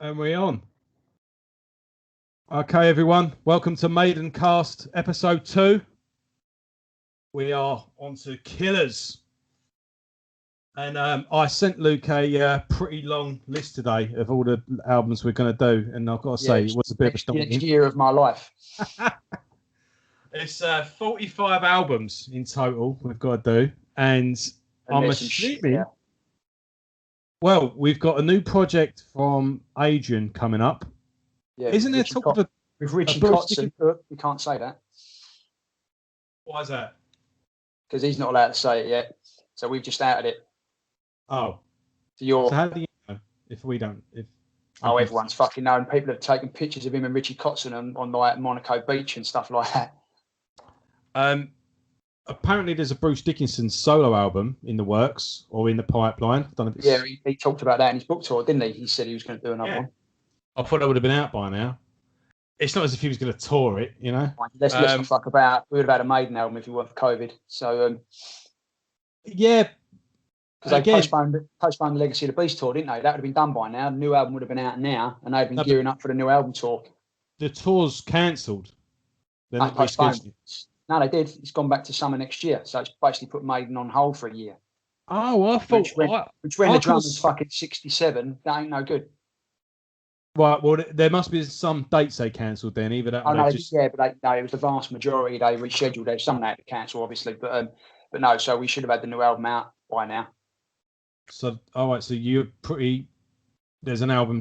And we're on. Okay, everyone. Welcome to Maidencast episode 2. We are on to Killers. And I sent Luke a pretty long list today of all the albums we're going to do. And I've got to say, it was a bit of a next year of my life. It's 45 albums in total we've got to do. And I'm assuming... Well, we've got a new project from Adrian coming up. Yeah, isn't there talk of with Richie Kotzen? You can't say that. Why is that? Because he's not allowed to say it yet. So we've just outed it. Oh. So how do you know if we don't? Everyone's fucking known. People have taken pictures of him and Richie Kotzen on like Monaco Beach and stuff like that. Apparently, there's a Bruce Dickinson solo album in the works or in the pipeline. Yeah, he talked about that in his book tour, didn't he? He said he was going to do another one. I thought that would have been out by now. It's not as if he was going to tour it, you know. Let's not fuck about. We would have had a Maiden album if it weren't for COVID. So, yeah. Because they postponed the Legacy of the Beast tour, didn't they? That would have been done by now. The new album would have been out now, and they've been gearing up for the new album tour. The tour's cancelled. They're not postponed. No, they did. It's gone back to summer next year. So it's basically put Maiden on hold for a year. Oh, I thought... Which when the drummer's fucking 67, that ain't no good. Right, well, there must be some dates they cancelled then. Either that... but it was the vast majority. They rescheduled. There's some they had to cancel, obviously. But no, so we should have had the new album out by now. So, all right, so you're pretty... There's an album...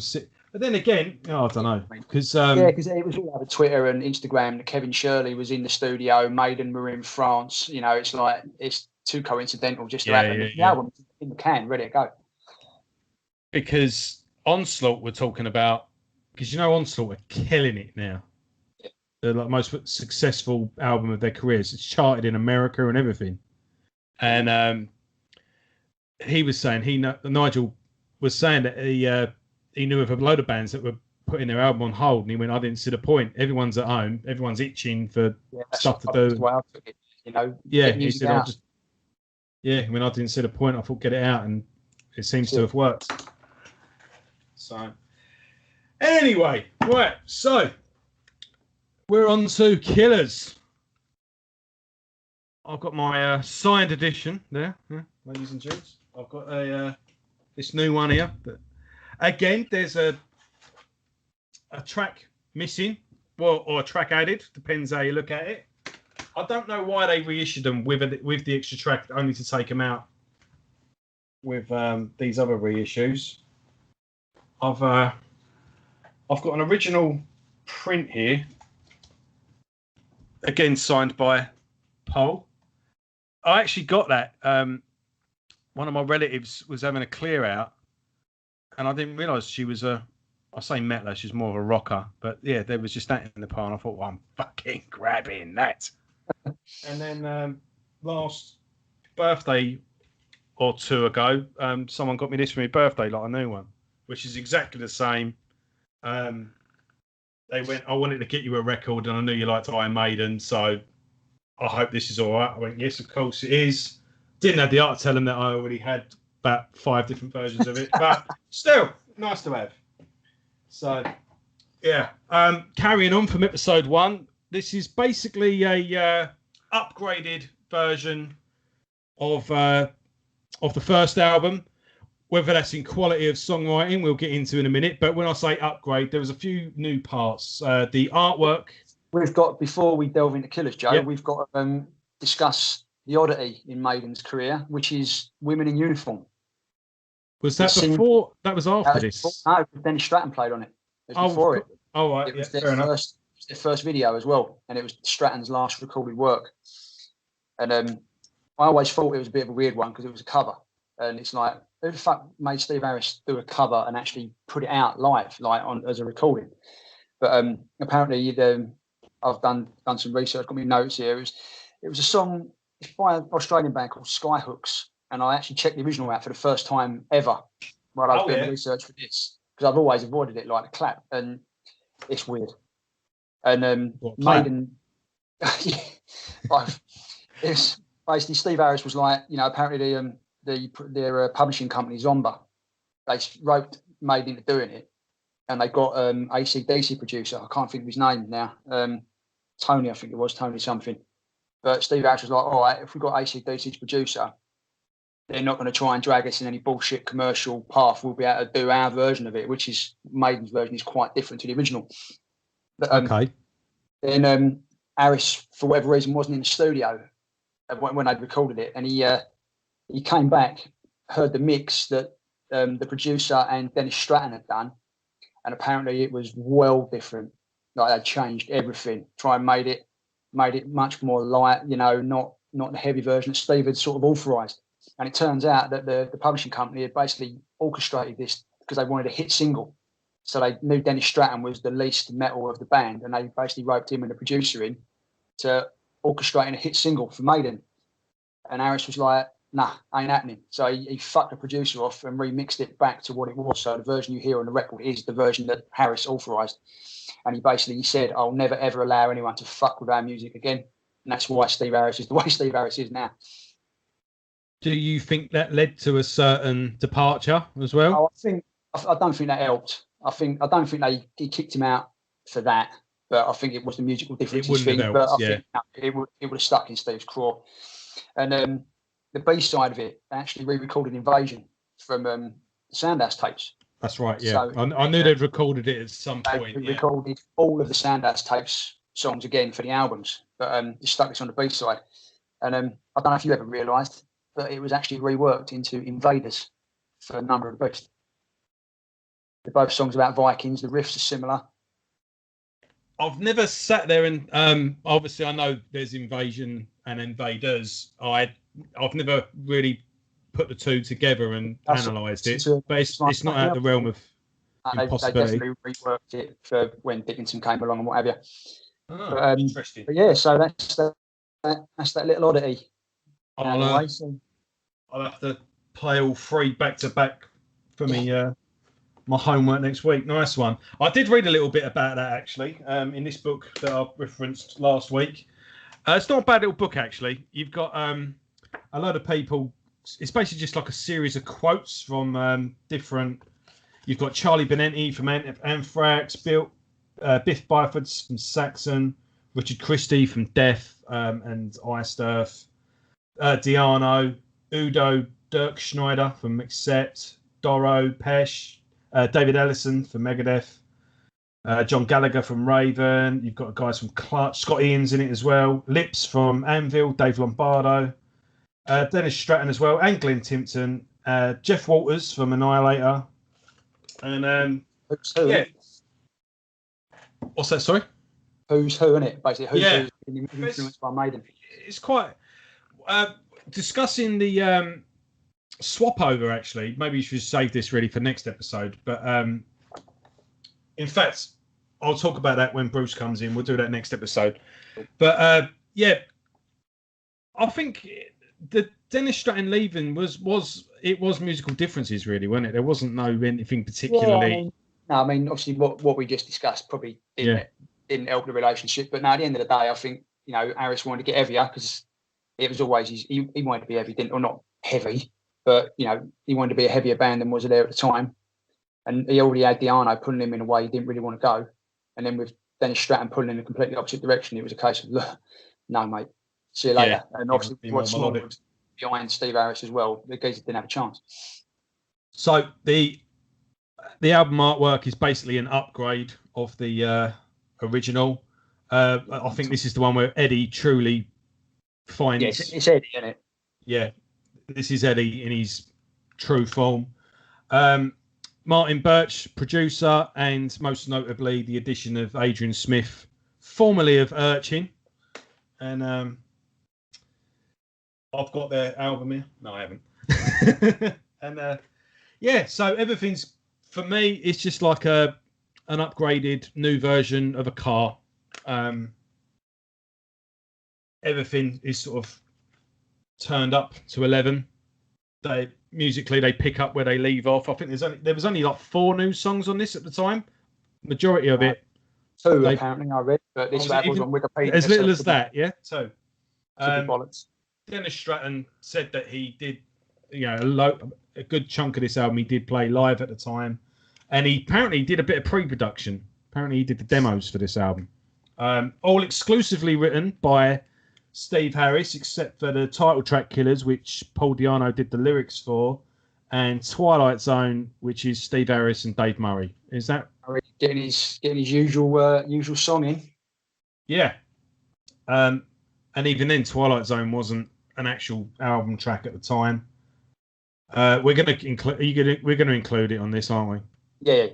But then again, I don't know. Because because it was all over Twitter and Instagram that Kevin Shirley was in the studio, Maiden were in France. You know, it's like, it's too coincidental just to happen. The album in the can, ready to go. Because Onslaught we're talking about, because you know Onslaught are killing it now. Yeah. They're like most successful album of their careers. It's charted in America and everything. And he was saying, Nigel was saying that he knew of a load of bands that were putting their album on hold, and he went, I didn't see the point. Everyone's at home. Everyone's itching for stuff to do. Well, you know, he said, I didn't see the point. I thought, get it out, and it seems to have worked. So, anyway, right. So, we're on to Killers. I've got my signed edition there, ladies and gents. I've got this new one here. Again, there's a track missing, or a track added, depends how you look at it. I don't know why they reissued them with the extra track, only to take them out with these other reissues. I've got an original print here, again signed by Paul. I actually got that. One of my relatives was having a clear out. And I didn't realise she was I say metaler, she's more of a rocker. But yeah, there was just that in the pile. And I thought, well, I'm fucking grabbing that. And then last birthday or two ago, someone got me this for my birthday, like a new one, which is exactly the same. They went, I wanted to get you a record, and I knew you liked Iron Maiden, so I hope this is all right. I went, yes, of course it is. Didn't have the art to tell them that I already had about 5 different versions of it, but still nice to have. So yeah, carrying on from episode 1, this is basically a upgraded version of the first album. Whether that's in quality of songwriting, we'll get into in a minute. But when I say upgrade, there was a few new parts. The artwork. We've got, before we delve into Killers, Joe, we've got to discuss the oddity in Maiden's career, which is women in uniform. Was that before? That was after this? No, Dennis Stratton played on it. It was before it. Oh, right. It was their first video as well. And it was Stratton's last recorded work. And I always thought it was a bit of a weird one because it was a cover. And it's like, who the fuck made Steve Harris do a cover and actually put it out live, like as a recording? But apparently, I've done some research, got me notes here. It was a song by an Australian band called Skyhooks. And I actually checked the original out for the first time ever while I was doing research for this, because I've always avoided it like a clap, and it's weird. And Maiden, it's basically Steve Harris was like, apparently their publishing company Zomba, they wrote Maiden into doing it, and they got AC/DC producer. I can't think of his name now. Tony, I think it was Tony something. But Steve Harris was like, all right, if we've got AC/DC's producer, they're not going to try and drag us in any bullshit commercial path. We'll be able to do our version of it, which is Maiden's version is quite different to the original. But, okay. Then Harris, for whatever reason, wasn't in the studio when they'd recorded it, and he came back, heard the mix that the producer and Dennis Stratton had done, and apparently it was well different. Like they'd changed everything, made it much more light, you know, not the heavy version that Steve had sort of authorised. And it turns out that the publishing company had basically orchestrated this because they wanted a hit single. So they knew Dennis Stratton was the least metal of the band, and they basically roped him and the producer in to orchestrating a hit single for Maiden. And Harris was like, nah, ain't happening. So he fucked the producer off and remixed it back to what it was. So the version you hear on the record is the version that Harris authorised. And he said, I'll never, ever allow anyone to fuck with our music again. And that's why Steve Harris is the way Steve Harris is now. Do you think that led to a certain departure as well? I don't think that helped. I don't think he kicked him out for that, but I think it was the musical differences thing. But I think it would have stuck in Steve's craw. And the B side of it actually re-recorded Invasion from the Soundhouse tapes. That's right. Yeah, So, I knew they'd recorded it at some point. They recorded all of the Soundhouse tapes songs again for the albums, but just stuck this on the B side. And I don't know if you ever realised, but it was actually reworked into Invaders for a number of the Beast. They're both songs about Vikings. The riffs are similar. I've never sat there and obviously I know there's Invasion and Invaders. I've never really put the two together and analysed it, but it's not out of the realm of impossibility. They definitely reworked it for when Dickinson came along and what have you. Oh, interesting. But yeah, so that's that little oddity. I'll have to play all three back to back for me. My homework next week. Nice one. I did read a little bit about that actually in this book that I referenced last week. It's not a bad little book actually. You've got a lot of people. It's basically just like a series of quotes from different. You've got Charlie Benenti from Anthrax, Biff Byford from Saxon, Richard Christie from Death and Iced Earth, Diano, Udo Dirkschneider from Mixet, Doro Pesh, David Ellison from Megadeth, John Gallagher from Raven. You've got guys from Clutch, Scott Ian's in it as well, Lips from Anvil, Dave Lombardo, Dennis Stratton as well, and Glenn Timpson, Jeff Walters from Annihilator, and yeah. What's that? Sorry. Who's who in it? Basically, who's been influenced by Maiden. It's quite discussing the swap over. Actually, maybe you should save this really for next episode. But in fact, I'll talk about that when Bruce comes in. We'll do that next episode. But yeah, I think the Dennis Stratton leaving was musical differences really, wasn't it? There wasn't anything particularly. Yeah, I mean, obviously, what we just discussed probably didn't help the relationship. But now, at the end of the day, I think Harris wanted to get heavier because it was always he wanted to be heavy, or not heavy, but he wanted to be a heavier band than was there at the time. And he already had Diano pulling him in a way he didn't really want to go. And then with Dennis Stratton pulling in a completely opposite direction, it was a case of, look, no, mate, see you later. Yeah, and obviously, what's small was behind Steve Harris as well. The guys didn't have a chance. So the album artwork is basically an upgrade of the original. I think this is the one where Eddie truly finds. Yeah, it's Eddie, isn't it? Yeah, this is Eddie in his true form. Martin Birch, producer, and most notably the addition of Adrian Smith, formerly of Urchin. And I've got their album here. No, I haven't. And yeah, so everything's, for me, it's just like an upgraded new version of a car. Everything is sort of turned up to 11. Musically, they pick up where they leave off. I think there was only like 4 new songs on this at the time. Majority of it. 2 apparently I read, but this was on Wikipedia. As little as that, yeah. So, Dennis Stratton said that he did, a good chunk of this album he did play live at the time. and he apparently did a bit of pre-production. Apparently, he did the demos for this album. All exclusively written by Steve Harris, except for the title track "Killers," which Paul Di'Anno did the lyrics for, and "Twilight Zone," which is Steve Harris and Dave Murray. Is that getting his usual song in? Yeah. And even then, Twilight Zone wasn't an actual album track at the time. We're going to include it on this, aren't we? Yeah.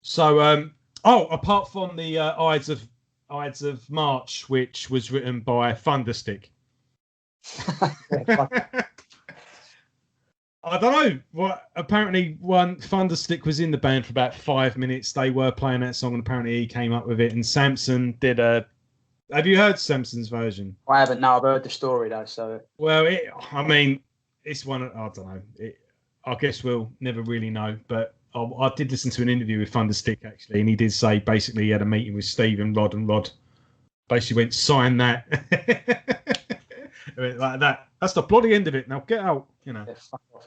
So, apart from the Ides of March, which was written by Thunderstick. I don't know. What apparently one Thunderstick was in the band for about 5 minutes. They were playing that song, and apparently he came up with it. And Samson did a. Have you heard Samson's version? I haven't. No, I've heard the story though. So. Well, it's one. I don't know. I guess we'll never really know. But I did listen to an interview with Thunderstick actually, and he did say basically he had a meeting with Steve and Rod basically went sign that. Like that. That's the bloody end of it. Now get out. You know. Yeah, fuck off.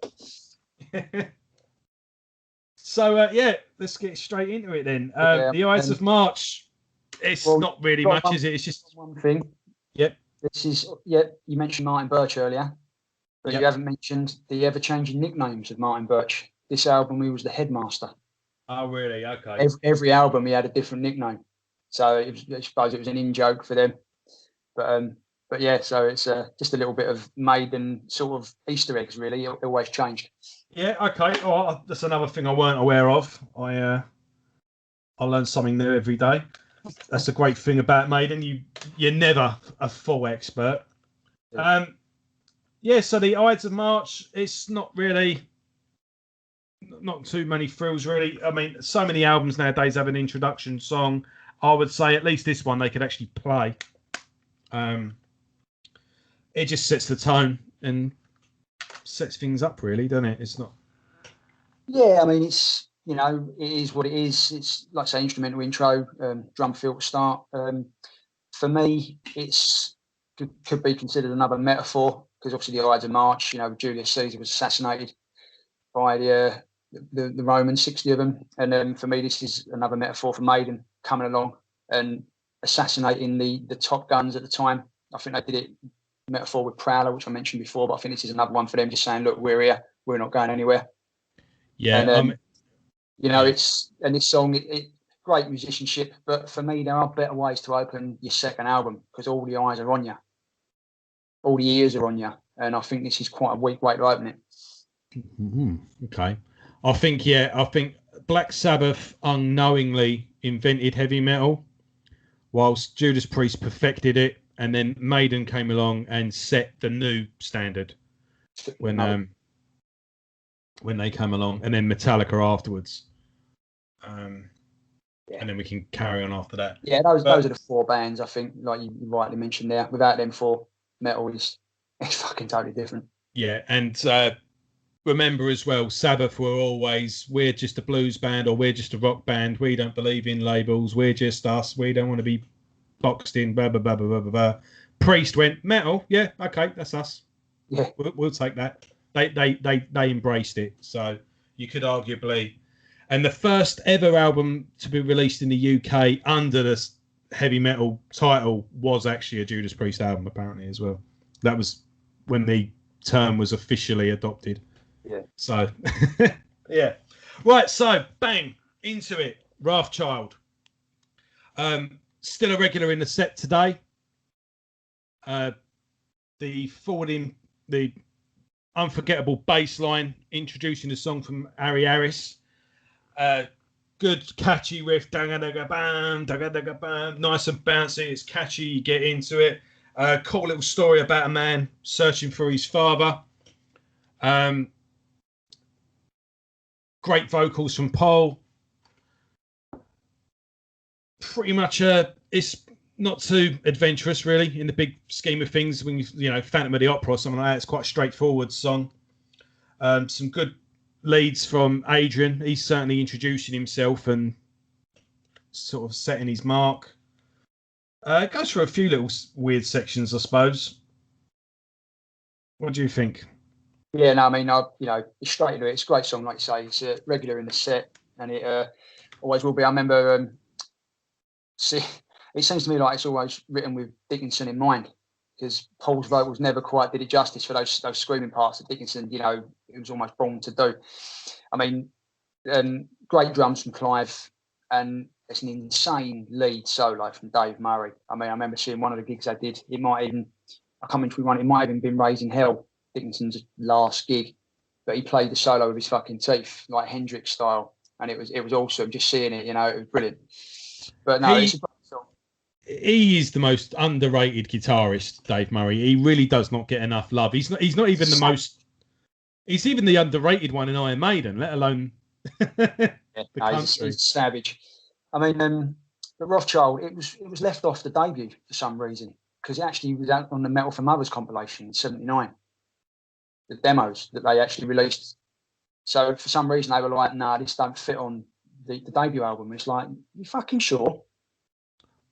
So let's get straight into it then. The Ides of March. It's not really much, is it? It's just one thing. Yep. This is you mentioned Martin Birch earlier, but you haven't mentioned the ever-changing nicknames of Martin Birch. This album, he was the headmaster. Oh, really? Okay. Every album, he had a different nickname. So I suppose it was an in-joke for them. But yeah, so it's just a little bit of Maiden sort of Easter eggs, really. It always changed. Yeah, okay. Oh, that's another thing I weren't aware of. I learn something new every day. That's the great thing about Maiden. You're never a full expert. So the Ides of March, it's not too many thrills, really. I mean, so many albums nowadays have an introduction song. I would say at least this one they could actually play. It just sets the tone and sets things up, really, doesn't it? It's not. Yeah, I mean, it's it is what it is. It's like I say, instrumental intro, drum fill to start. For me, could be considered another metaphor because obviously the Ides of March. Julius Caesar was assassinated by the Romans, 60 of them, and for me, this is another metaphor for Maiden coming along and assassinating the top guns at the time. I think they did it metaphor with Prowler, which I mentioned before, but I think this is another one for them, just saying, look, we're here, we're not going anywhere. Yeah, and, it's this song, it great musicianship, but for me, there are better ways to open your second album because all the eyes are on you, all the ears are on you, and I think this is quite a weak way to open it. Mm-hmm. Okay, I think Black Sabbath unknowingly invented heavy metal, whilst Judas Priest perfected it, and then Maiden came along and set the new standard when they came along, and then Metallica afterwards. And then we can carry on after that. Yeah, those are the four bands, I think, like you rightly mentioned there. Without them four, metal is fucking totally different. Yeah, and remember as well, Sabbath were always, we're just a blues band or we're just a rock band. We don't believe in labels. We're just us. We don't want to be boxed in, blah, blah, blah, blah, blah, blah. Priest went, metal, yeah, okay, that's us. Yeah. We'll take that. They embraced it. So you could arguably... And the first ever album to be released in the UK under the heavy metal title was actually a Judas Priest album, apparently, as well. That was when the term was officially adopted. Yeah. So, yeah. Right, so, bang, into it. Wrathchild. Still a regular in the set today. The unforgettable bass line introducing the song from Harry Harris. Good catchy riff, bam, bam, nice and bouncy. It's catchy. You get into it. Cool little story about a man searching for his father. Great vocals from Paul. Pretty much, it's not too adventurous, really, in the big scheme of things. When Phantom of the Opera or something like that, it's quite a straightforward song. Some good leads from Adrian. He's certainly introducing himself and sort of setting his mark. It goes through a few little weird sections, I suppose. What do you think? Yeah, no, I mean, it's straight into it. It's a great song, like you say. It's regular in the set. and it always will be. I remember, see, it seems to me like it's always written with Dickinson in mind, because Paul's vocals never quite did it justice for those screaming parts that Dickinson, you know, he was almost born to do. I mean, great drums from Clive, and it's an insane lead solo from Dave Murray. I mean, I remember seeing one of the gigs they did. It might even, I can't remember which one, it might have even been Raising Hell, Dickinson's last gig, but he played the solo with his fucking teeth, like Hendrix style, and it was awesome just seeing it. You know, it was brilliant. But no, it's a great song. He is the most underrated guitarist, Dave Murray. He really does not get enough love. He's not even the most. He's even the underrated one in Iron Maiden, let alone the country. He's savage. I mean, the Rothschild, it was left off the debut for some reason, because it actually was out on the Metal for Mothers compilation in '79. The demos that they actually released. So for some reason they were like, nah, this don't fit on the debut album. It's like, you fucking sure?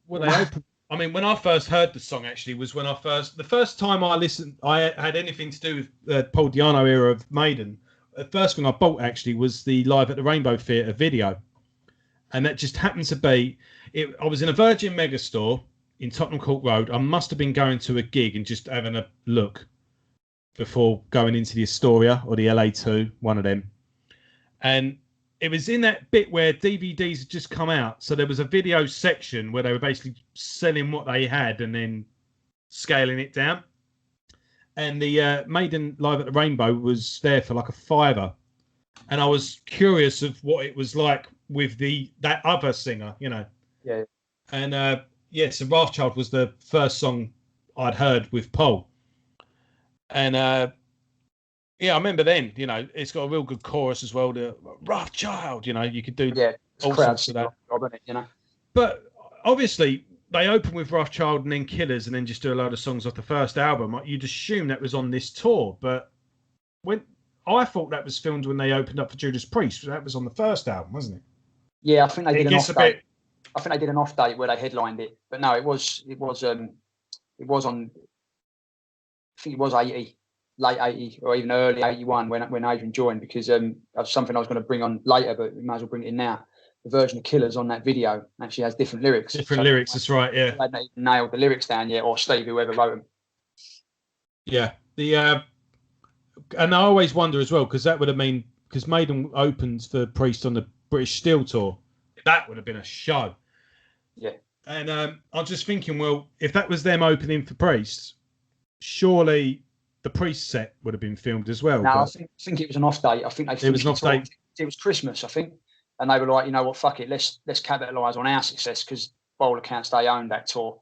Well, I mean, when I first heard the song, actually, was when the first time I listened, I had anything to do with the Paul Di'Anno era of Maiden. The first thing I bought, actually, was the Live at the Rainbow Theatre video. And that just happened to be, I was in a Virgin Megastore in Tottenham Court Road. I must have been going to a gig and just having a look before going into the Astoria or the LA2, one of them. And it was in that bit where DVDs had just come out. So there was a video section where they were basically selling what they had and then scaling it down. And the Maiden Live at the Rainbow was there for like $5. And I was curious of what it was like with that other singer, you know. Yeah. And so Rothschild was the first song I'd heard with Paul. And I remember then, you know, it's got a real good chorus as well. The Rothschild, you know, you could do all sorts of that. You know? But obviously, they open with Rothschild and then Killers and then just do a load of songs off the first album. You'd assume that was on this tour. But when I thought that was filmed when they opened up for Judas Priest. That was on the first album, wasn't it? Yeah, I think they did an off date. I think they did an off date where they headlined it. But no, it was on. I think it was 80, late 80 or even early 81 when Adrian joined, because that's something I was going to bring on later, but we might as well bring it in now. The version of Killers on that video actually has different lyrics. Lyrics, that's right, yeah. They hadn't even nailed the lyrics down yet, or Steve, whoever wrote them. Yeah. And I always wonder as well, because that would have been, because Maiden opens for Priest on the British Steel Tour. That would have been a show. Yeah. And I'm just thinking, well, if that was them opening for Priest, surely the Priest set would have been filmed as well. No, I think it was an off date. I think it was an off date. It was Christmas, I think, and they were like, you know what, fuck it, let's capitalise on our success, because by all accounts they owned that tour,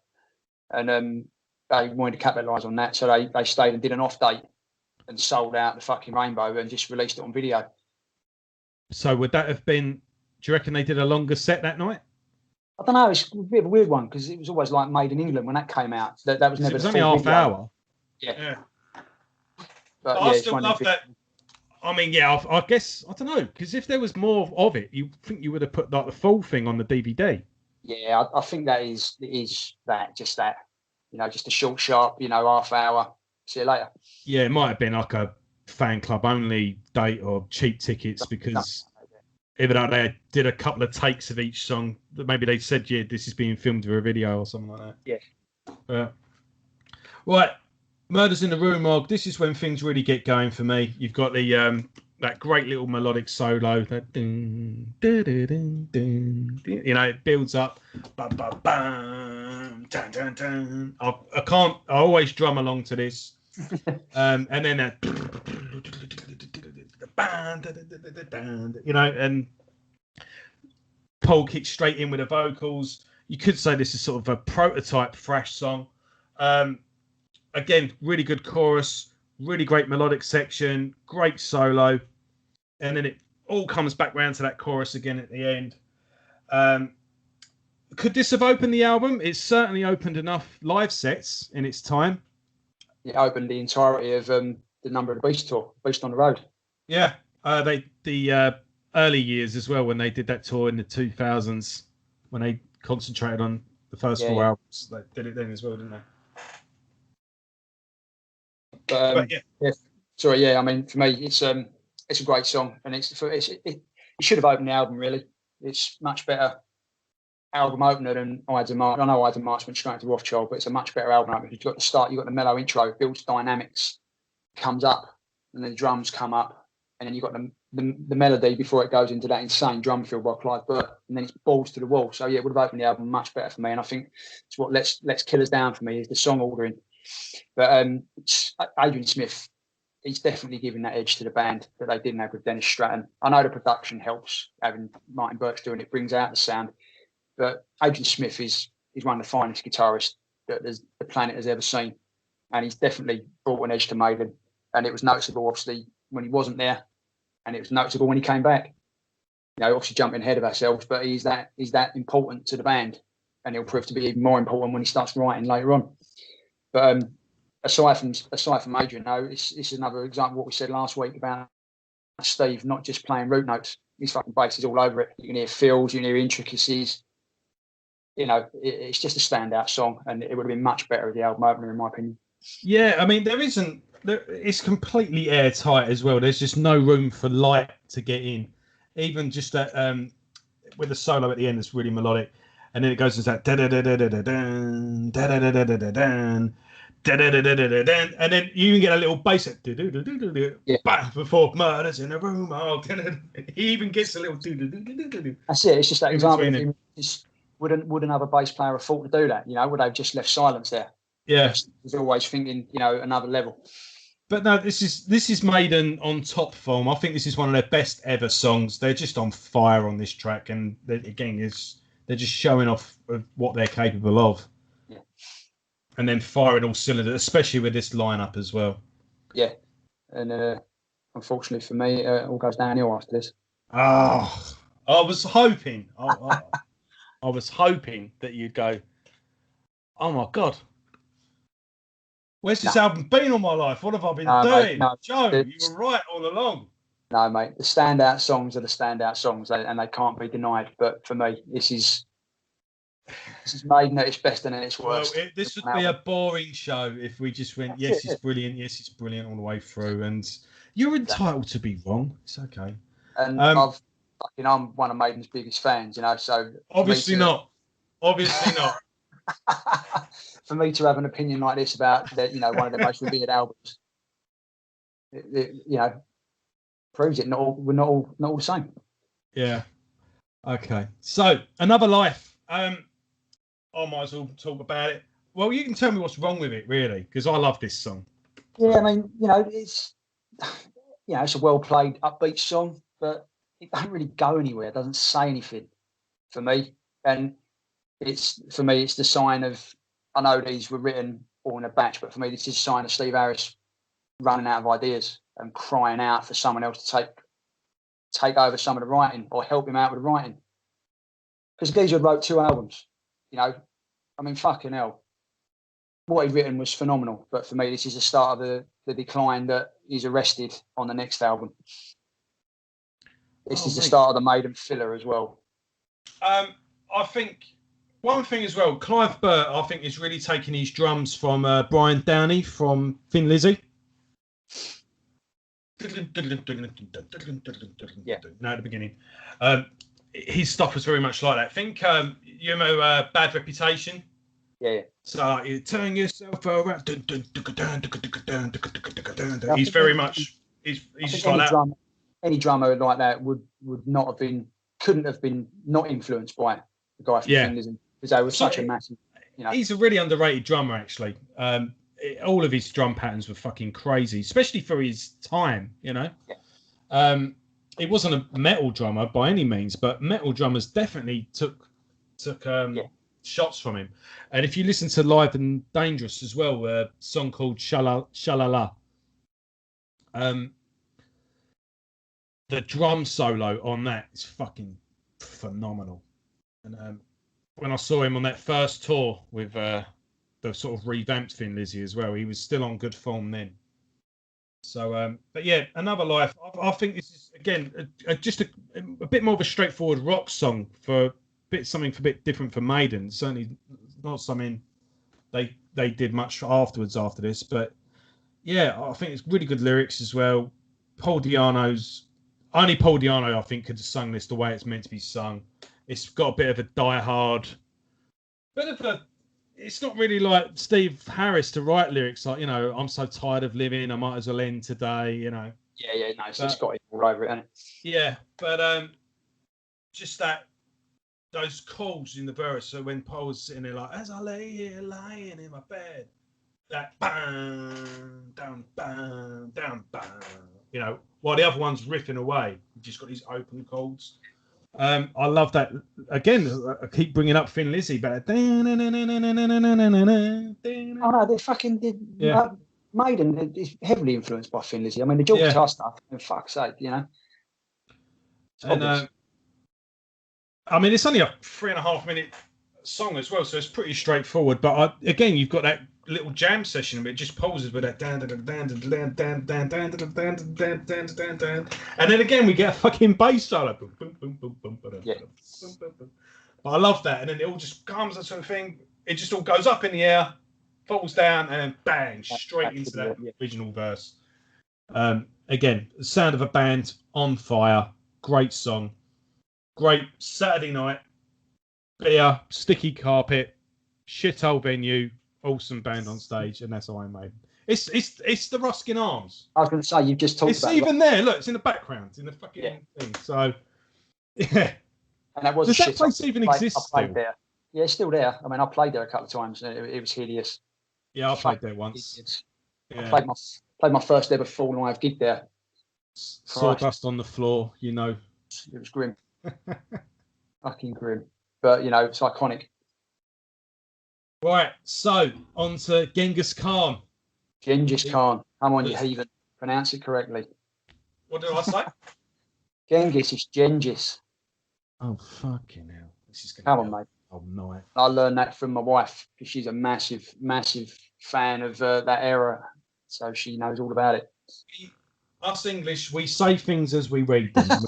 and they wanted to capitalise on that, so they stayed and did an off date and sold out the fucking Rainbow and just released it on video. So would that have been? Do you reckon they did a longer set that night? I don't know. It's a bit of a weird one, because it was always like Made in England when that came out. That was never. It was only half hour. Yeah. But I still love that. I mean, yeah, I guess, I don't know, because if there was more of it, you think you would have put like the full thing on the DVD. Yeah, I think that is that, you know, just a short, sharp, you know, half hour. See you later. Yeah, it might have been like a fan club only date or cheap tickets, because even though they did a couple of takes of each song, that maybe they said, yeah, this is being filmed for a video or something like that. Yeah. Right. Murders in the Rue Morgue. This is when things really get going for me. You've got the that great little melodic solo. That dun, dun, dun, dun, dun, dun, you know, it builds up. Bum, bum, bum, dun, dun, dun. I always drum along to this. And then that, you know, and Paul kicks straight in with the vocals. You could say this is sort of a prototype thrash song. Again, really good chorus, really great melodic section, great solo, and then it all comes back round to that chorus again at the end. Could this have opened the album? It's certainly opened enough live sets in its time. It opened the entirety of the Number of the Beast tour, Beast on the Road. Yeah, the early years as well, when they did that tour in the 2000s, when they concentrated on the first four albums, they did it then as well, didn't they? But yeah. I mean, for me, it's a great song, and it's He should have opened the album, really. It's much better album opener than Ides of March. I know Ides of March went straight to Rothschild, but it's a much better album opener. You've got the start, you've got the mellow intro, builds dynamics, comes up, and then the drums come up, and then you've got the melody before it goes into that insane drum fill by Clive Burt, and then it's balls to the wall. So yeah, it would have opened the album much better for me, and I think it's what lets Killers Down for me is the song ordering. But Adrian Smith, he's definitely giving that edge to the band that they didn't have with Dennis Stratton. I know the production helps, having Martin Birch doing it brings out the sound, but Adrian Smith is one of the finest guitarists that the planet has ever seen, and he's definitely brought an edge to Maiden, and it was noticeable obviously when he wasn't there, and it was noticeable when he came back. You know, obviously jumping ahead of ourselves, but he's that important to the band, and he'll prove to be even more important when he starts writing later on. But aside from Adrian, no, it's another example of what we said last week about Steve not just playing root notes. His fucking bass is all over it. You can hear fills, you can hear intricacies. You know, it's just a standout song, and it would have been much better with the album opener, in my opinion. Yeah, I mean, it's completely airtight as well. There's just no room for light to get in. Even just that with the solo at the end, it's really melodic, and then it goes into that da da da da da da da da da da da da da, and then you even get a little bass before murders in the room. He even gets a little. That's it. It's just that example. Would another bass player have thought to do that? You know, would they have just left silence there? Yeah, he's always thinking, you know, another level. But no, this is Maiden on top form. I think this is one of their best ever songs. They're just on fire on this track, and they're just showing off of what they're capable of. Yeah. And then firing all cylinders, especially with this lineup as well. Yeah, and unfortunately for me, it all goes downhill after this. Oh, I was hoping. I was hoping that you'd go, oh my God, where's this album been all my life? What have I been doing? Mate, Joe, you were right all along. No, mate, the standout songs are the standout songs, and they can't be denied. But for me, this is Maiden at its best and at its worst. Well, this would be a boring show if we just went, yes, it's brilliant, yes, it's brilliant all the way through. And you're entitled to be wrong. It's okay. And I'm one of Maiden's biggest fans, you know, so... Obviously not. For me to have an opinion like this about, one of their most revered albums, proves it. We're not all the same. Yeah. Okay. So, Another Life. I might as well talk about it. Well, you can tell me what's wrong with it, really, because I love this song. Yeah, I mean, it's a well-played, upbeat song, but it don't really go anywhere. It doesn't say anything for me. And for me, it's the sign of, I know these were written all in a batch, but for me, this is a sign of Steve Harris running out of ideas and crying out for someone else to take over some of the writing or help him out with the writing. Because Geezer wrote 2 albums, I mean, fucking hell. What he'd written was phenomenal, but for me, this is the start of the decline that he's arrested on the next album. This is the start of the Maiden filler as well. I think one thing as well, Clive Burt, I think, is really taking his drums from Brian Downey from Thin Lizzy. Yeah. No, at the beginning. His stuff was very much like that. I think, Bad Reputation? Yeah. So you turn yourself around. He's very much, he's just like that. Any drummer like that couldn't have been not influenced by the guy from Thin Lizzy, because they were such a massive, He's a really underrated drummer, actually. All of his drum patterns were fucking crazy, especially for his time, Yeah. He wasn't a metal drummer by any means, but metal drummers definitely took shots from him. And if you listen to Live and Dangerous as well, a song called Shalala, the drum solo on that is fucking phenomenal. And when I saw him on that first tour with the sort of revamped Thin Lizzy as well, he was still on good form then. So, but yeah, Another Life. I think this is again just a bit more of a straightforward rock song something a bit different for Maiden. Certainly not something they did much afterwards after this. But yeah, I think it's really good lyrics as well. Paul Di'Anno's only Paul Di'Anno, I think, could have sung this the way it's meant to be sung. It's got a bit of a die-hard, it's not really like Steve Harris to write lyrics like, I'm so tired of living, I might as well end today, Yeah, no, so it's got it all over it, hasn't it? Yeah, but just those calls in the verse. So when Paul's sitting there like, as I lay here lying in my bed, that bang, down, bang, down, bang, while the other one's riffing away, you've just got these open chords. I love that. Again, I keep bringing up Thin Lizzy, but oh no, they're fucking Maiden is heavily influenced by Thin Lizzy. I mean, the dual guitar stuff, for fuck's sake, And I mean, it's only a 3.5 minute song as well, so it's pretty straightforward. But again, you've got that little jam session where it just pauses with that and then again we get a fucking bass solo. Yeah. But I love that, and then it all just comes, that sort of thing. It just all goes up in the air, falls down, and then bang, straight into that original verse. Again, the sound of a band on fire. Great song. Great Saturday night. Beer, sticky carpet, shithole venue, awesome band on stage, and that's Iron Maiden. It's the Ruskin Arms. I was going to say, you've just talked about it. It's even there. Look, it's in the background, in the fucking thing. So, yeah. And that was Does that place even exist still? There. Yeah, it's still there. I mean, I played there a couple of times, and it was hideous. Yeah, I played there once. Yeah. I played my first ever full live gig there. Sawdust on the floor, It was grim. Fucking grim. But, it's iconic. Right, so on to Genghis Khan. Genghis Khan. Come on, you heathen. Pronounce it correctly. What did I say? Genghis is Genghis. Oh, fucking hell. This is going Come on, mate. Oh, night. I learned that from my wife because she's a massive, massive fan of that era. So she knows all about it. Us English, we say things as we read them.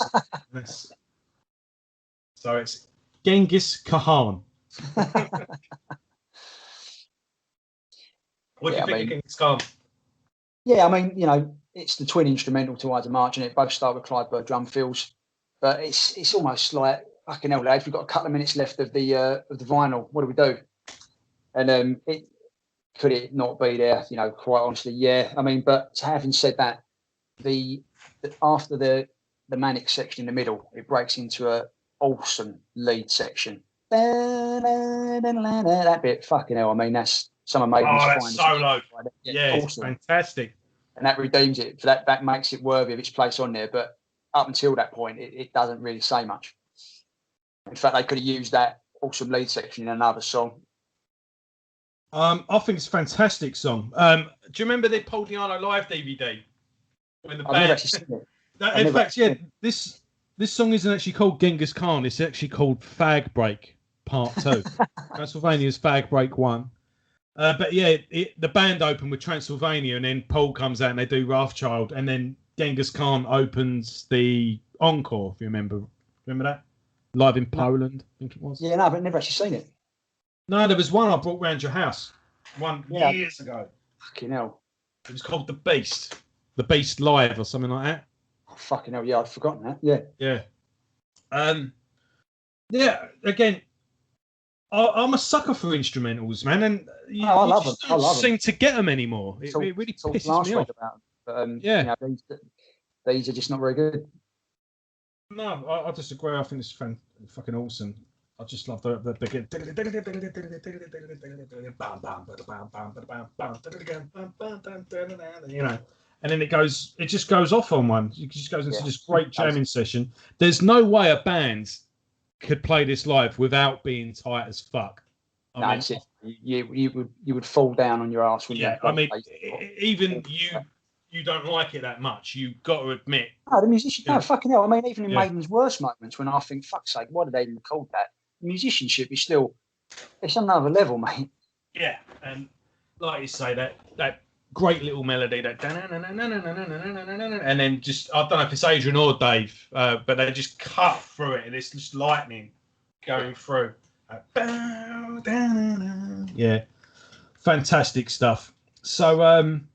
So it's Genghis Khan. What do you think of Genghis Khan? Yeah, I mean, it's the twin instrumental to Ides of March, and it both start with Clydeburg drum fills. But it's almost like, fucking hell, lads, we've got a couple of minutes left of the vinyl. What do we do? And could it not be there? Quite honestly, yeah. I mean, but having said that, after the manic section in the middle, it breaks into a awesome lead section. That bit, fucking hell. I mean, that's some of Maiden's finest. Solo. Yeah, awesome. It's Fantastic. And that redeems it. That makes it worthy of its place on there. But up until that point, it doesn't really say much. In fact, they could have used that awesome lead section in another song. I think it's a fantastic song. Do you remember the Paul Di'Anno live DVD? When the band... I've never actually seen it. In fact, this song isn't actually called Genghis Khan. It's actually called Fag Break Part 2. Transylvania's Fag Break 1. But yeah, the band opened with Transylvania, and then Paul comes out and they do Wrathchild, and then Genghis Khan opens the encore, if you remember. Remember that? Live in Poland, I think it was. Yeah, no, I've never actually seen it. No, there was one I brought round your house years ago. Fucking hell. It was called The Beast. The Beast Live or something like that. Oh, fucking hell, yeah, I'd forgotten that. Yeah. Yeah. Yeah, again, I'm a sucker for instrumentals, man, and you just don't seem to get them anymore. It really pisses me off. But, these are just not very good. No, I disagree. I think it's fucking awesome. I just love the big. And then it just goes off on one. It just goes into this great jamming session. There's no way a band could play this live without being tight as fuck. I mean, you would fall down on your ass when I mean, even you don't like it that much. You've got to admit. No, the musician. No, fucking hell. I mean, even in Maiden's worst moments, when I think, fuck's sake, why did they even record that? The musicianship is still, it's another level, mate. Yeah, and like you say, that great little melody, that and then just, I don't know if it's Adrian or Dave, but they just cut through it, and it's just lightning going through. Yeah, fantastic stuff. So I'm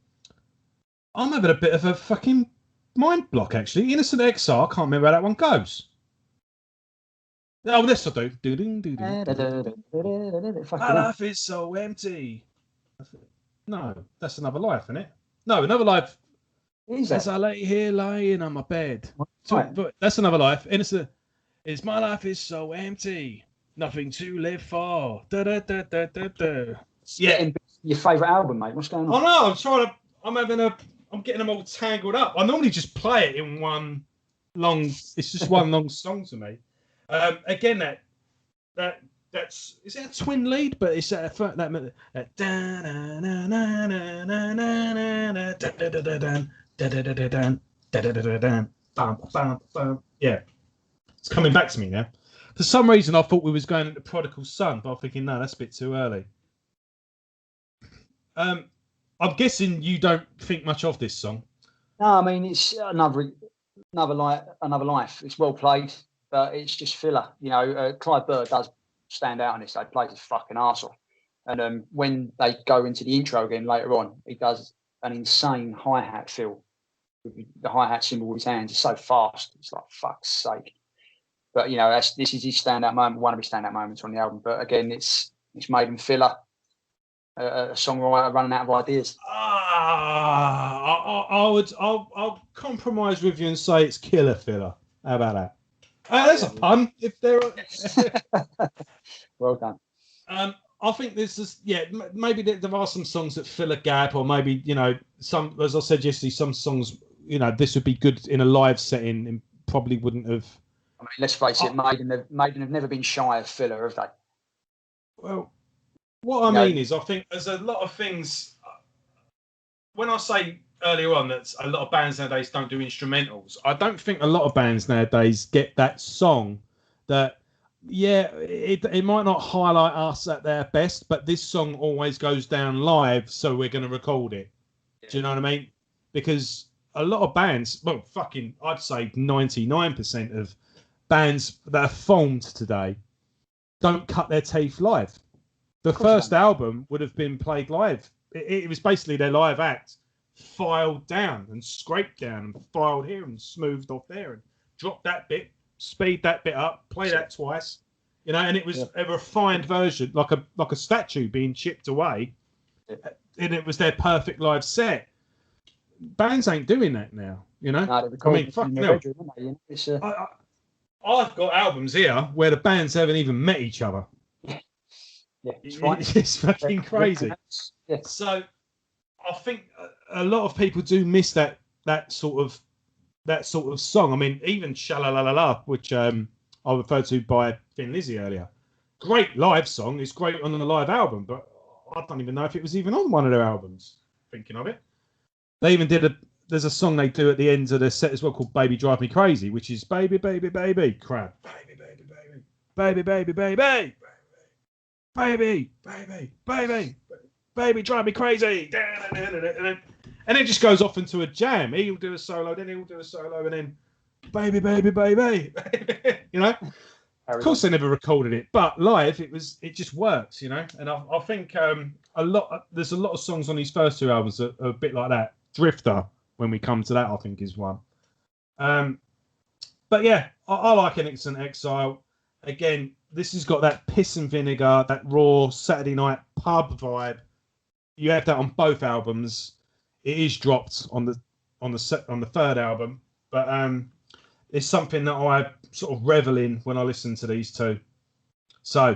having a bit of a fucking mind block actually. Innocent Exile. I can't remember how that one goes. Oh, this I do. My life is so empty. No, that's Another Life, isn't it? No, Another Life. As I lay here lying on my bed. Right. That's Another Life. Innocent. It's my life is so empty. Nothing to live for. Da, da, da, da, da, da. Yeah. Your favourite album, mate? What's going on? Oh no, I'm getting them all tangled up. I normally just play it in one long. It's just one long song to me. Again, that's is it a twin lead? But it's that yeah, it's coming back to me now. For some reason, I thought we was going into Prodigal Son, but I'm thinking no, that's a bit too early. I'm guessing you don't think much of this song. No, I mean it's another life. It's well played, but it's just filler. You know, Clive Burr does stand out on this. He plays his fucking arse off, and when they go into the intro again later on, he does an insane hi-hat fill with the hi-hat cymbal with his hands. It's so fast. It's like fuck's sake. But you know, this is his standout moment, one of his standout moments on the album. But again, it's Maiden filler. A songwriter running out of ideas. I'll compromise with you and say it's killer filler. How about that? There's a pun. If there are... Well done. I think this is maybe there are some songs that fill a gap, or maybe some, as I said yesterday, some songs this would be good in a live setting and probably wouldn't have. I mean, let's face it, Maiden have never been shy of filler, have they? Well. What I mean is, I think there's a lot of things. When I say earlier on that a lot of bands nowadays don't do instrumentals, I don't think a lot of bands nowadays get that song that, it might not highlight us at their best, but this song always goes down live, so we're going to record it. Yeah. Do you know what I mean? Because a lot of bands, I'd say 99% of bands that are formed today don't cut their teeth live. The first album would have been played live. It was basically their live act, filed down and scraped down and filed here and smoothed off there and dropped that bit, speed that bit up, play that twice, and it was a refined version, like a statue being chipped away, and it was their perfect live set. Bands ain't doing that now, I mean, fuck no. I've got albums here where the bands haven't even met each other. Yeah, it's It's fucking crazy. Yeah. So I think a lot of people do miss that sort of song. I mean, even Sha-La-La-La-La, which I referred to by Thin Lizzy earlier. Great live song. It's great on the live album, but I don't even know if it was even on one of their albums. Thinking of it, they even there's a song they do at the end of their set as well called "Baby Drive Me Crazy," which is "Baby, baby, baby, crap, baby, baby, baby, baby, baby, baby." Baby, drive me crazy. And it just goes off into a jam. He'll do a solo, then he'll do a solo, and then baby. Of course, they never recorded it, but live, it just works, And I think there's a lot of songs on these first two albums that are a bit like that. Drifter, when we come to that, I think is one. But yeah, I like Innocent Exile. Again, this has got that piss and vinegar, that raw Saturday night pub vibe. You have that on both albums. It is dropped on the third album, but it's something that I sort of revel in when I listen to these two. So,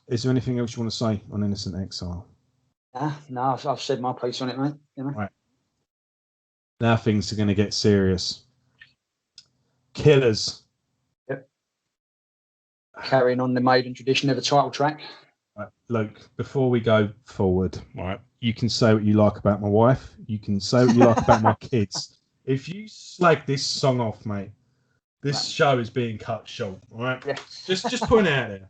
is there anything else you want to say on Innocent Exile? No, I've said my piece on it, mate. Right. Now things are going to get serious. Killers. Carrying on the Maiden tradition of a title track. Right, Luke, before we go forward, right, you can say what you like about my wife. You can say what you like about my kids. If you slag this song off, mate, this show is being cut short. All right, just put it out there.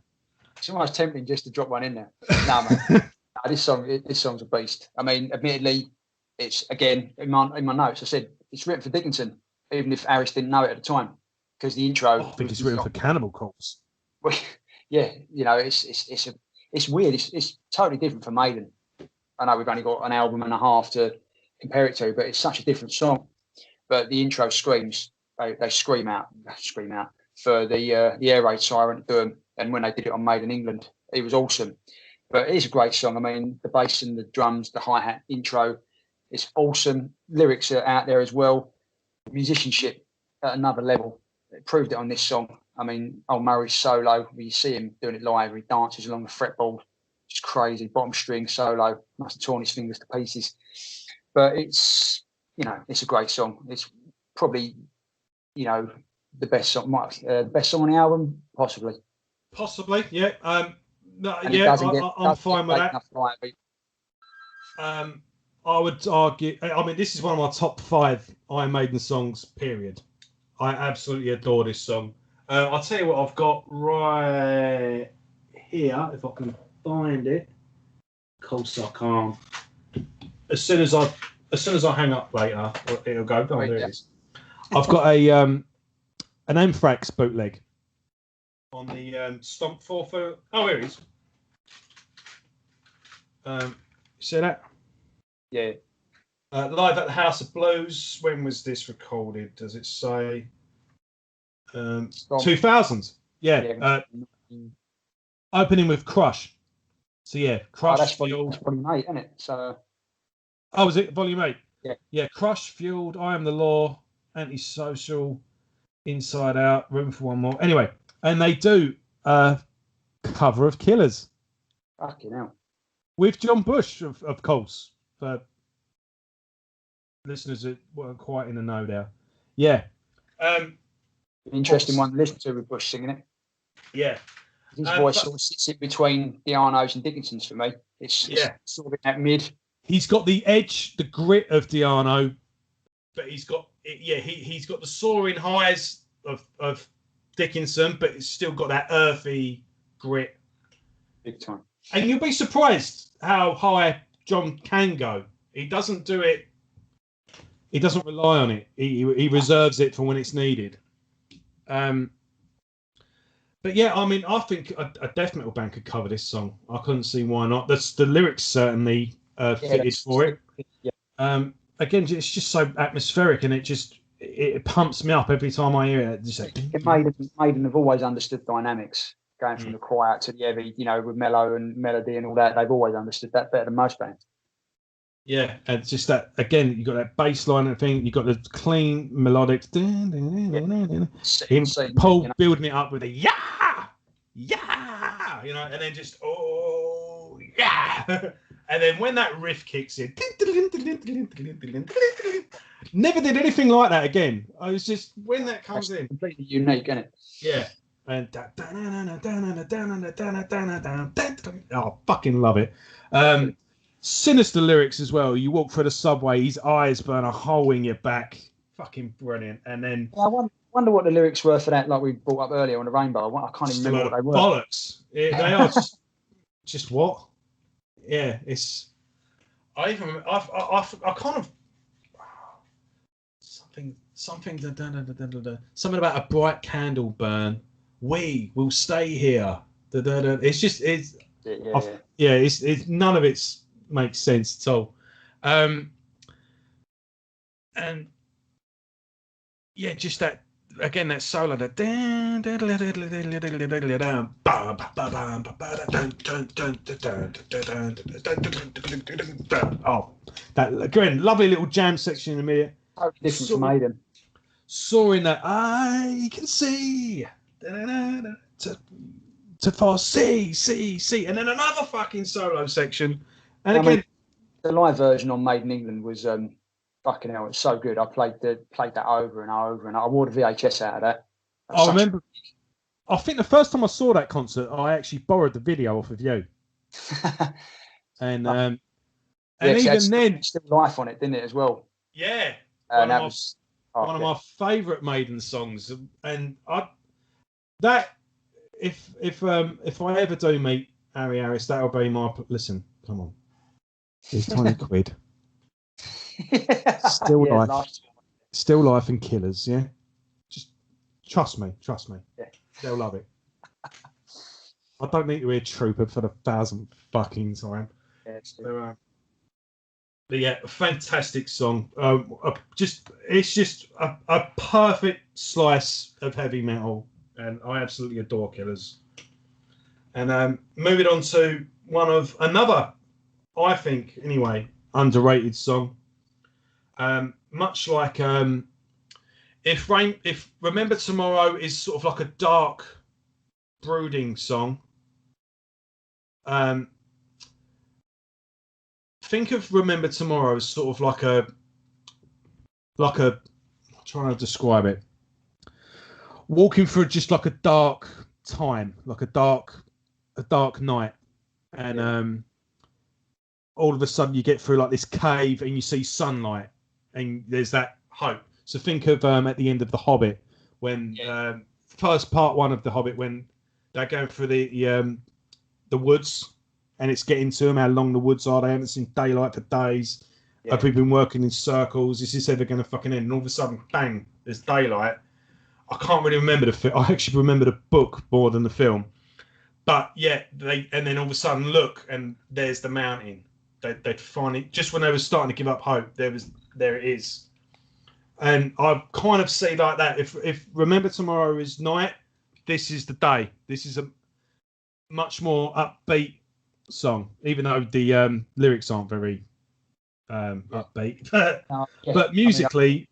It's almost tempting just to drop one in there. No, mate. This song's a beast. I mean, admittedly, it's again in my notes. I said it's written for Dickinson, even if Harris didn't know it at the time, because the intro. I think it's written for Cannibal Corpse. Well, yeah, it's weird. It's totally different from Maiden. I know we've only got an album and a half to compare it to, but it's such a different song. but the intro screams. They scream out for the air raid siren to do them. And when they did it on Made in England, it was awesome. But it is a great song. I mean, the bass and the drums, the hi-hat intro, it's awesome. Lyrics are out there as well. Musicianship at another level. It proved it on this song. I mean, old Murray's solo, when you see him doing it live, he dances along the fretboard, just crazy. Bottom string solo, must have torn his fingers to pieces. But it's, you know, it's a great song. It's probably, you know, the best song on the album, possibly. Possibly, yeah. No, And yeah, I'm fine with that. I would argue. I mean, this is one of my top 5 Iron Maiden songs. Period. I absolutely adore this song. I'll tell you what I've got right here, if I can find it. Of course I can't. As soon as I hang up later, it'll go. Oh, there it is. I've got an Anthrax bootleg on the Stomp 4 for. Oh, here it is. See that? Yeah. Live at the House of Blues. When was this recorded? Does it say? 2000s. Yeah. Opening with Crush. So yeah, Crush. That's volume 8, isn't it? So. Oh, was it volume 8? Yeah. Yeah. Crush, Fueled, I Am the Law, Antisocial, Inside Out, Room for One More. Anyway, and they do a cover of Killers. Fucking hell. With John Bush, of course, for listeners that weren't quite in the know there. Yeah. Interesting one to listen to with Bush singing it. Yeah. His voice sort of sits in between Di'Arno's and Dickinson's for me. It's sort of in that mid. He's got the edge, the grit of Di'Arno, but he's got the soaring highs of Dickinson, but it's still got that earthy grit. Big time. And you'll be surprised how high John can go. He doesn't do it. He doesn't rely on it. He reserves it for when it's needed. But yeah, I mean, I think a death metal band could cover this song. I couldn't see why not. The lyrics certainly fitted for it. Yeah. Again, it's just so atmospheric, and it pumps me up every time I hear it. Just Maiden have always understood dynamics, going from the quiet to the heavy, you know, with mellow and melody and all that. They've always understood that better than most bands. Yeah, and it's just that, again, you've got that bass line and thing, you've got the clean melodic. Paul building it up with a yeah, you know, and then just, oh, yeah. And then when that riff kicks in, never did anything like that again. I was just, when that comes in. Completely unique, isn't it? Yeah. And oh, fucking love it. Sinister lyrics as well. You walk through the subway, his eyes burn a hole in your back. Fucking brilliant. And then I wonder what the lyrics were for that, like we brought up earlier on the Rainbow. I can't even remember what they were. Bollocks. They are just what? Yeah, it's. I kind of something about a bright candle burn. We will stay here. It's none of it makes sense at all. And yeah, just that again, that solo, that oh, that again, lovely little jam section in the middle. Totally different from Maiden. Soaring that I can see. To far see, and then another fucking solo section. And again, the live version on Made in England was fucking hell, it's so good. I played that over and over, and I wore the VHS out of that. I remember. I think the first time I saw that concert, I actually borrowed the video off of you. And even then, still life on it, didn't it as well? Yeah, and that was one of my favourite Maiden songs, and if I ever do meet Harry Harris, that'll be my listen. Come on, it's 20 quid. Still life and Killers. Yeah, just trust me. Yeah. They'll love it. I don't need to hear Trooper for the 1,000th fucking time. Yeah, But yeah, fantastic song. It's just a perfect slice of heavy metal, and I absolutely adore Killers. And moving on to another, I think anyway, underrated song. Much like if Remember Tomorrow is sort of like a dark, brooding song. Think of Remember Tomorrow as sort of like a I'm trying to describe it. Walking through just like a dark time, like a dark night, and all of a sudden you get through like this cave and you see sunlight, and there's that hope. So think of at the end of The Hobbit, when first part one of The Hobbit, when they're going through the woods, and it's getting to them how long the woods are. They haven't seen daylight for days. Yeah. Have we been working in circles? Is this ever going to fucking end? And all of a sudden, bang, there's daylight. I can't really remember the film. I actually remember the book more than the film. But yeah, and then all of a sudden look, and there's the mountain. They'd finally, just when they were starting to give up hope, there it is. And I kind of see like that. If Remember Tomorrow is night, this is the day. This is a much more upbeat song, even though the lyrics aren't very upbeat. But musically,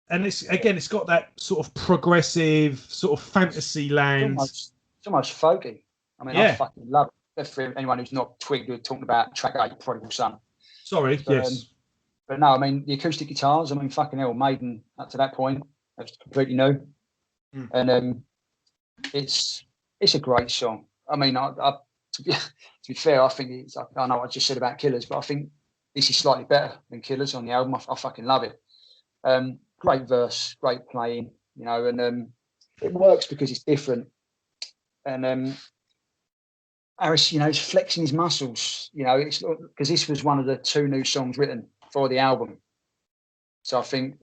and it's got that sort of progressive, sort of fantasy land. It's almost folky. I mean, I fucking love it. For anyone who's not twigged, we're talking about track 8, Prodigal Son. Sorry, yes. But no, I mean, the acoustic guitars, I mean, fucking hell, Maiden up to that point, that's completely new. And it's a great song. I mean, to be fair, I think I know what I just said about Killers, but I think this is slightly better than Killers on the album. I fucking love it. Great verse, great playing, and it works because it's different. And Harris, he's flexing his muscles, it's because this was one of the 2 new songs written for the album. So I think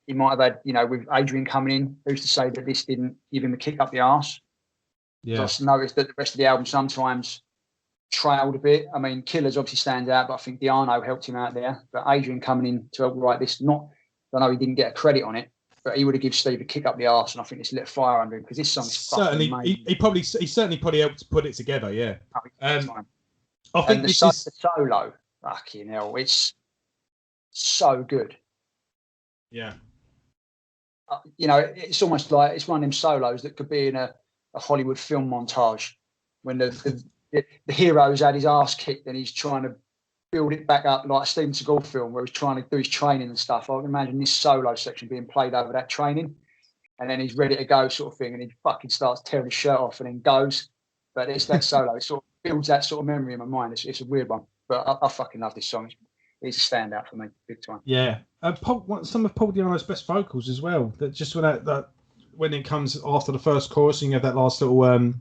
he might have had, with Adrian coming in, who's to say that this didn't give him a kick up the arse. Yeah. I noticed that the rest of the album sometimes trailed a bit. I mean, Killers obviously stands out, but I think Diano helped him out there. But Adrian coming in to help write this, I know he didn't get a credit on it, but he would have given Steve a kick up the arse, and I think this lit a fire under him because this song's certainly he certainly helped to put it together. Yeah, I think the solo, fucking hell, it's so good. Yeah, it's almost like it's one of them solos that could be in a Hollywood film montage when the hero's had his ass kicked and he's trying to build it back up like a Steven Seagal film where he's trying to do his training and stuff. I can imagine this solo section being played over that training, and then he's ready to go sort of thing, and he fucking starts tearing his shirt off and then goes. But it's that solo. It sort of builds that sort of memory in my mind. It's a weird one, but I fucking love this song. It's a standout for me, big time. Yeah, some of Paul Di'Anno's best vocals as well. That just when it comes after the first chorus, and you have that last little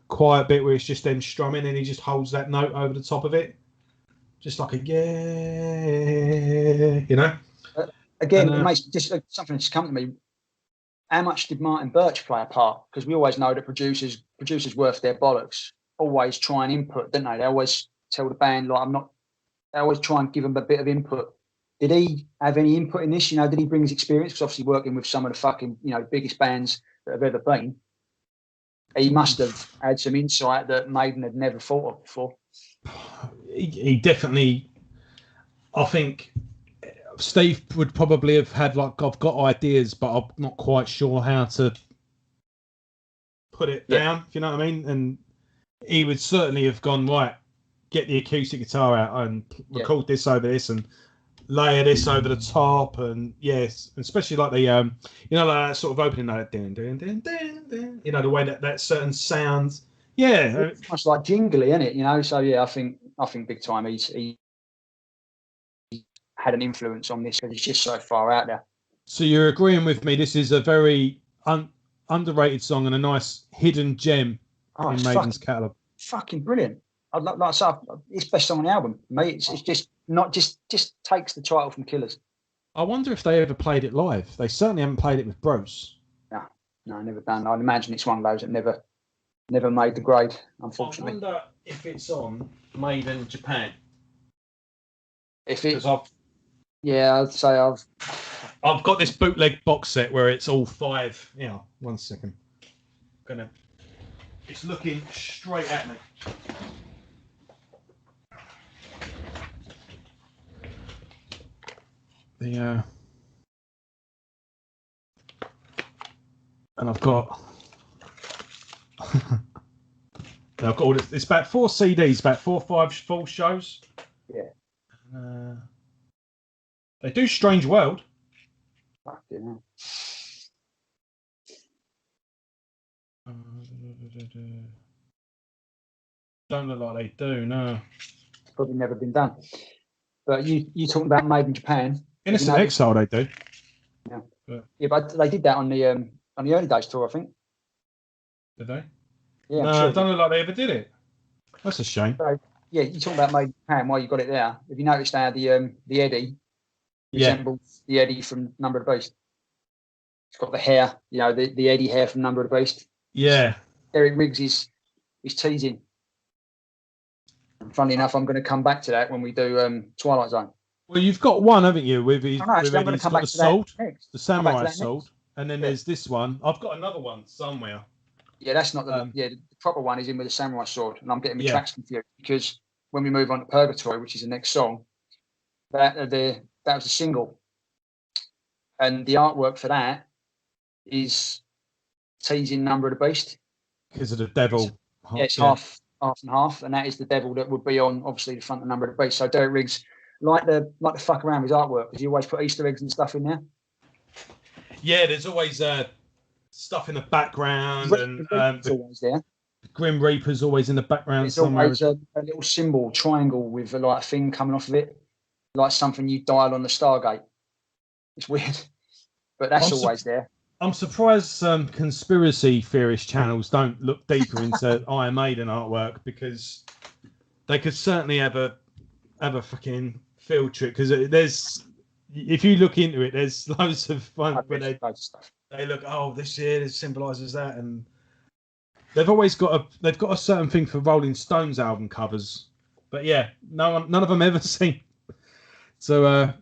quiet bit where it's just them strumming, and he just holds that note over the top of it, just like a Again, it makes just something that's come to me. How much did Martin Birch play a part? Because we always know that producers worth their bollocks always try and input, don't they? They always tell the band they always try and give them a bit of input. Did he have any input in this? Did he bring his experience? Because obviously working with some of the fucking, biggest bands that have ever been, he must have had some insight that Maiden had never thought of before. He definitely, I think Steve would probably have had I've got ideas, but I'm not quite sure how to put it down, if you know what I mean? And he would certainly have gone, right, get the acoustic guitar out and record this over this and layer this over the top, and yes, and especially like the like that sort of opening note, dun, dun, dun, dun, dun, the way that certain sounds, it's much like jingly, isn't it? So I think big time he had an influence on this because it's just so far out there. So you're agreeing with me? This is a very underrated song and a nice hidden gem in Maiden's catalogue. Fucking brilliant. I'd like I said, it's best song on the album, mate. It's just not just takes the title from Killers. I wonder if they ever played it live. They certainly haven't played it with Bruce. No, never done. I'd imagine it's one of those that never made the grade, unfortunately. I wonder if it's on Made in Japan. If it, 'Cause I've I'd say I've got this bootleg box set where it's all 5. Yeah, 1 second. It's looking straight at me. And I've got all this. It's about 4 CDs, about 4 or 5 full shows. Yeah. They do Strange World. Fucking hell. Don't look like they do, no. It's probably never been done. But you talking about Made in Japan? Innocent Exile, they do. Yeah, but they did that on the Early Days tour, I think. Did they? Yeah, no, I'm sure. Don't look like they ever did it. That's a shame. So, yeah, you talking about Made in Japan? While you got it there, have you noticed how the Eddie resembles the Eddie from Number of the Beast? It's got the hair, the Eddie hair from Number of the Beast. Yeah. Eric Riggs is teasing. And funnily enough, I'm going to come back to that when we do Twilight Zone. Well, you've got one, haven't you? With his, I'm going to come back to that next. The samurai sword, and then there's this one. I've got another one somewhere. Yeah, that's not the proper one is in with the samurai sword, and I'm getting my tracks confused because when we move on to Purgatory, which is the next song, that was a single, and the artwork for that is teasing Number of the Beast because of the devil. It's half and half, and that is the devil that would be on obviously the front of Number of the Beast. So Derek Riggs like the fuck around with his artwork because he always put Easter eggs and stuff in there. Yeah, there's always stuff in the background, and always there. Grim Reaper's always in the background. There's always a little symbol, triangle with a thing coming off of it, like something you dial on the Stargate. It's weird, but that's always there. I'm surprised conspiracy theorist channels don't look deeper into Iron Maiden artwork because they could certainly have a fucking field trip because if you look into it, there's loads of fun when they look. Oh, this here symbolises that, and they've always got a certain thing for Rolling Stones album covers, but yeah, none of them ever seen. So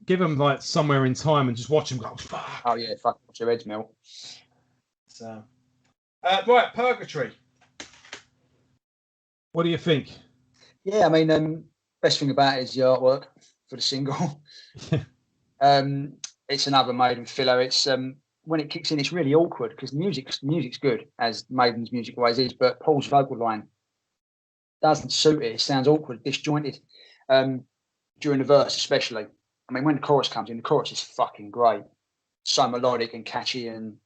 give them like somewhere in time and just watch them go. Fuck. Oh yeah, fuck, watch your heads melt. So, right, Purgatory. What do you think? Yeah, I mean, best thing about it is the artwork for the single. It's another Maiden filler. It's when it kicks in, it's really awkward because the music's good, as Maiden's music always is, but Paul's vocal line doesn't suit it. It sounds awkward, disjointed. During the verse, especially. I mean, when the chorus comes in, the chorus is fucking great, so melodic and catchy, and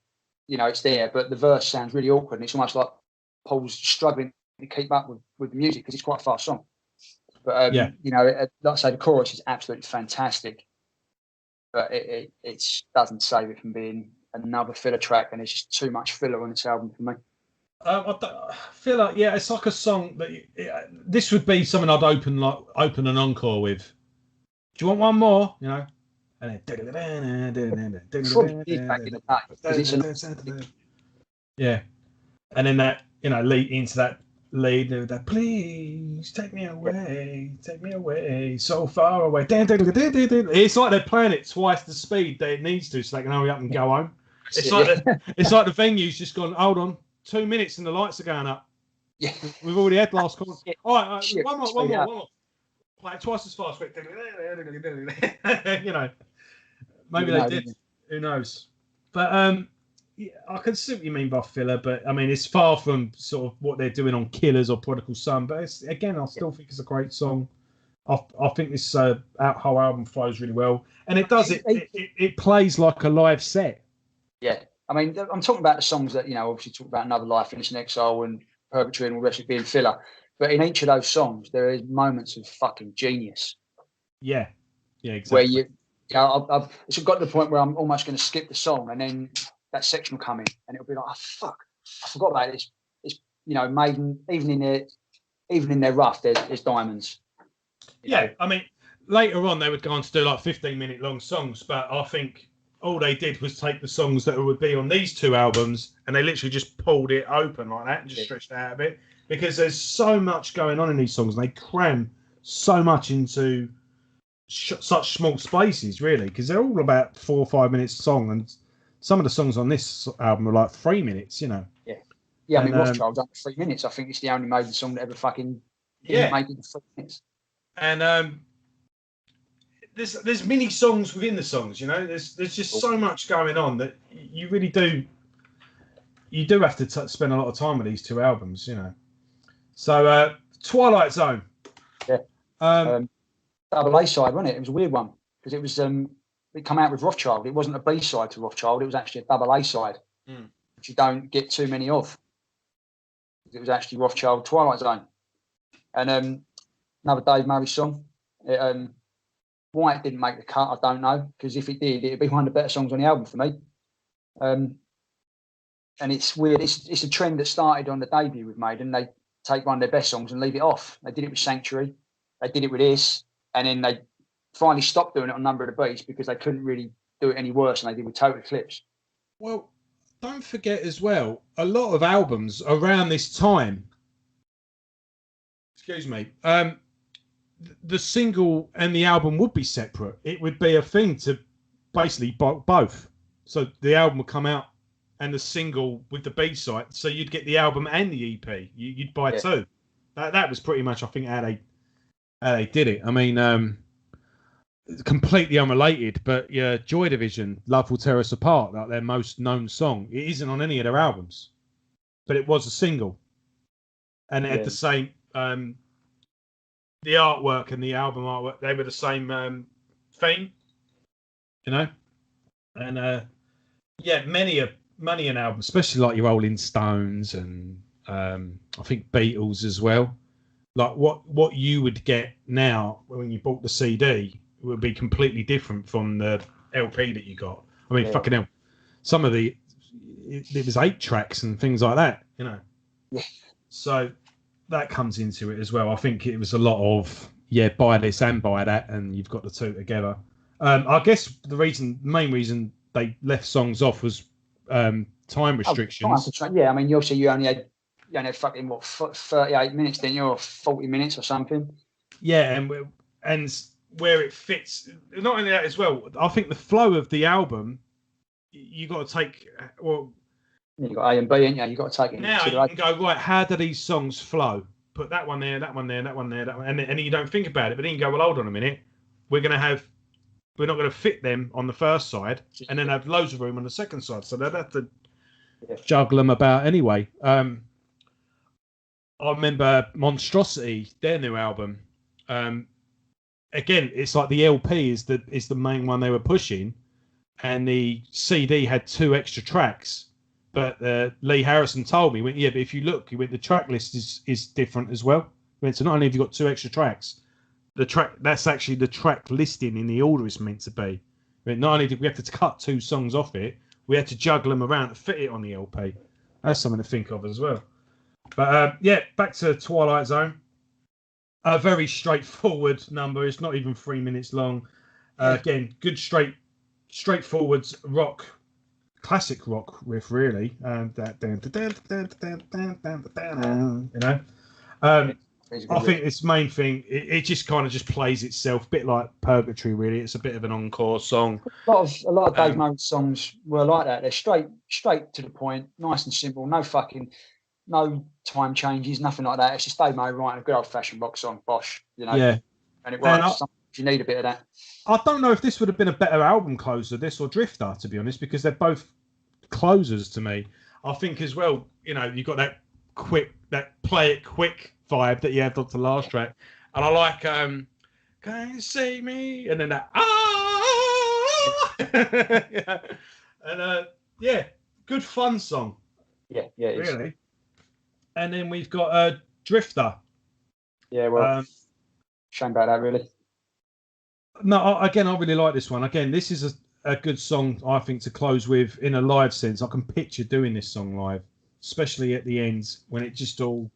it's there. But the verse sounds really awkward, and it's almost like Paul's struggling to keep up with the music because it's quite a fast song. But like I say, the chorus is absolutely fantastic, but it doesn't save it from being another filler track, and it's just too much filler on this album for me. I feel like it's like a song that this would be something I'd open an encore with. Do you want one more? And then and then that lead into that lead that please take me away so far away. It's like they're playing it twice the speed that it needs to so they can hurry up and go home. It's like the venue's just gone, hold on, 2 minutes and the lights are going up. Yeah, we've already had last call. All right, one more. Play it twice as fast. Maybe they did. Who knows? But I can see what you mean by filler. But I mean, it's far from sort of what they're doing on Killers or Prodigal Son. But I still think it's a great song. I think this whole album flows really well, and it does. It plays like a live set. Yeah, I mean, I'm talking about the songs that obviously talk about Another Life, Innocent Exile, and Purgatory, and all the rest of it being filler. But in each of those songs, there is moments of fucking genius. Yeah, exactly. Where it's got to the point where I'm almost going to skip the song, and then that section will come in, and it'll be like, oh fuck, I forgot about this. It's Maiden, even in their rough, there's diamonds. Yeah, I mean, later on they would go on to do like 15-minute long songs, but I think all they did was take the songs that would be on these 2 albums, and they literally just pulled it open like that and just stretched it out a bit. Because there's so much going on in these songs, and they cram so much into such small spaces, really, because they're all about 4 or 5 minutes long, and some of the songs on this album are like 3 minutes, you know. Yeah, I mean, Rothschild's under 3 minutes. I think it's the only Maiden song that ever fucking didn't make it in 3 minutes. And there's mini songs within the songs, you know. There's just so much going on that you really do. You do have to spend a lot of time with these two albums, you know. So Twilight Zone. Yeah. Double A side, wasn't it? It was a weird one because it was it come out with Rothschild. It wasn't a B side to Rothschild. It was actually a double A side, which you don't get too many of. It was actually Rothschild Twilight Zone, and another Dave Murray song. Why it didn't make the cut, I don't know. Because if it did, it'd be one of the better songs on the album for me. And it's weird. It's a trend that started on the debut with Maiden. They take one of their best songs and leave it off. They did it with Sanctuary. They did it with this. And then they finally stopped doing it on Number of the Beast because they couldn't really do it any worse than they did with Total Eclipse. Well, don't forget as well, a lot of albums around this time, the single and the album would be separate. It would be a thing to basically both. So the album would come out and the single with the B-side. So you'd get the album and the EP. You'd buy two. That was pretty much, I think, how they did it. I mean, completely unrelated, but yeah, Joy Division, Love Will Tear Us Apart, like their most known song. It isn't on any of their albums, but it was a single. And it had the same, the artwork and the album artwork, they were the same theme, you know? And many an album, especially like your Rolling Stones and I think Beatles as well. Like what you would get now when you bought the CD would be completely different from the LP that you got. I mean, fucking hell, some of it was 8 tracks and things like that, you know. Yeah. So that comes into it as well. I think it was a lot of buy this and buy that, and you've got the two together. I guess the main reason they left songs off was time restrictions. I mean, you only had fucking 38 minutes, didn't you, or 40 minutes or something? Yeah, and where it fits, not only that as well. I think the flow of the album, you got to take you got A and B, ain't you? You got to take it. Now you can go right. How do these songs flow? Put that one there, that one there, that one there, that one, and you don't think about it. But then you go, well, hold on a minute. We're not going to fit them on the first side, and then have loads of room on the second side. So they'd have to juggle them about anyway. I remember Monstrosity, their new album. Again, it's like the LP is the main one they were pushing, and the CD had 2 extra tracks. But Lee Harrison told me, but if you look, the track list is different as well. So not only have you got 2 extra tracks, that's actually the track listing in the order it's meant to be. Not only did we have to cut 2 songs off it, we had to juggle them around to fit it on the LP. That's something to think of as well. But back to Twilight Zone. A very straightforward number. It's not even 3 minutes long. Again, good straightforward rock, classic rock riff, really. You know. I think its main thing, it just kind of just plays itself, a bit like Purgatory, really. It's a bit of an encore song. A lot of Dave Murray songs were like that. They're straight to the point, nice and simple. No time changes, nothing like that. It's just Dave Murray writing a good old-fashioned rock song, bosh, you know. Yeah. And it works. You need a bit of that. I don't know if this would have been a better album closer, this or Drifter, to be honest, because they're both closers to me. I think as well, you know, you've got that play it quick vibe that you had on the last track. And I like Can You See Me? And then that And good fun song. Yeah, it is. Really. And then we've got Drifter. Yeah, well, shame about that, really. No, I really like this one. Again, this is a good song, I think, to close with in a live sense. I can picture doing this song live, especially at the end when it just all...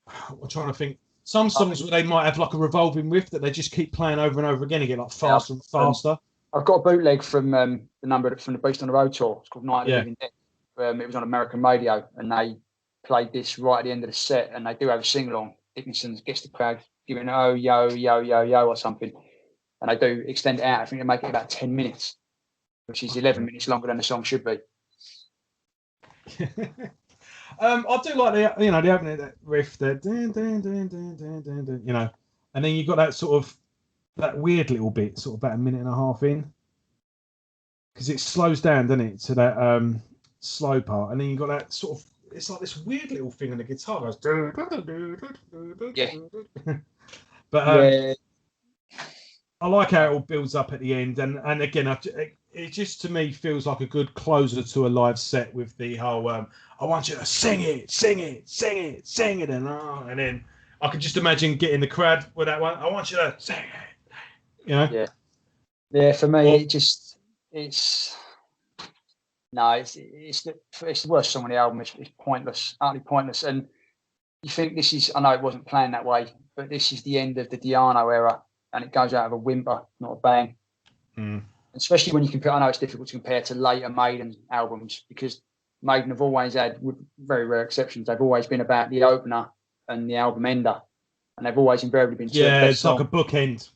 I'm trying to think. Some songs where they might have like a revolving riff that they just keep playing over and over again and get like faster and faster. I've got a bootleg from from the Beast on the Road tour. It's called Night of the Living Dead. It was on American radio, and they played this right at the end of the set, and they do have a sing along. Dickinson gets the crowd giving oh yo yo yo yo or something, and they do extend it out. I think they make it about 10 minutes, which is 11 minutes longer than the song should be. I do like the opening, that riff, and then you've got that sort of that weird little bit, sort of about a minute and a half in, because it slows down, doesn't it, to that slow part, and then you've got that sort of, it's like this weird little thing on the guitar goes. Yeah. But I like how it all builds up at the end, and again, it just to me feels like a good closer to a live set with the whole I want you to sing it, and then I could just imagine getting the crowd with that one. I want you to sing it, Yeah. For me, it's the worst song on the album. It's pointless, utterly pointless. And you think this is, I know it wasn't planned that way, but this is the end of the Di'Anno era, and it goes out of a whimper, not a bang. Especially when you compare, I know it's difficult to compare to later Maiden albums, because Maiden have always had, with very rare exceptions, they've always been about the opener and the album ender, and they've always invariably been it's like a bookend.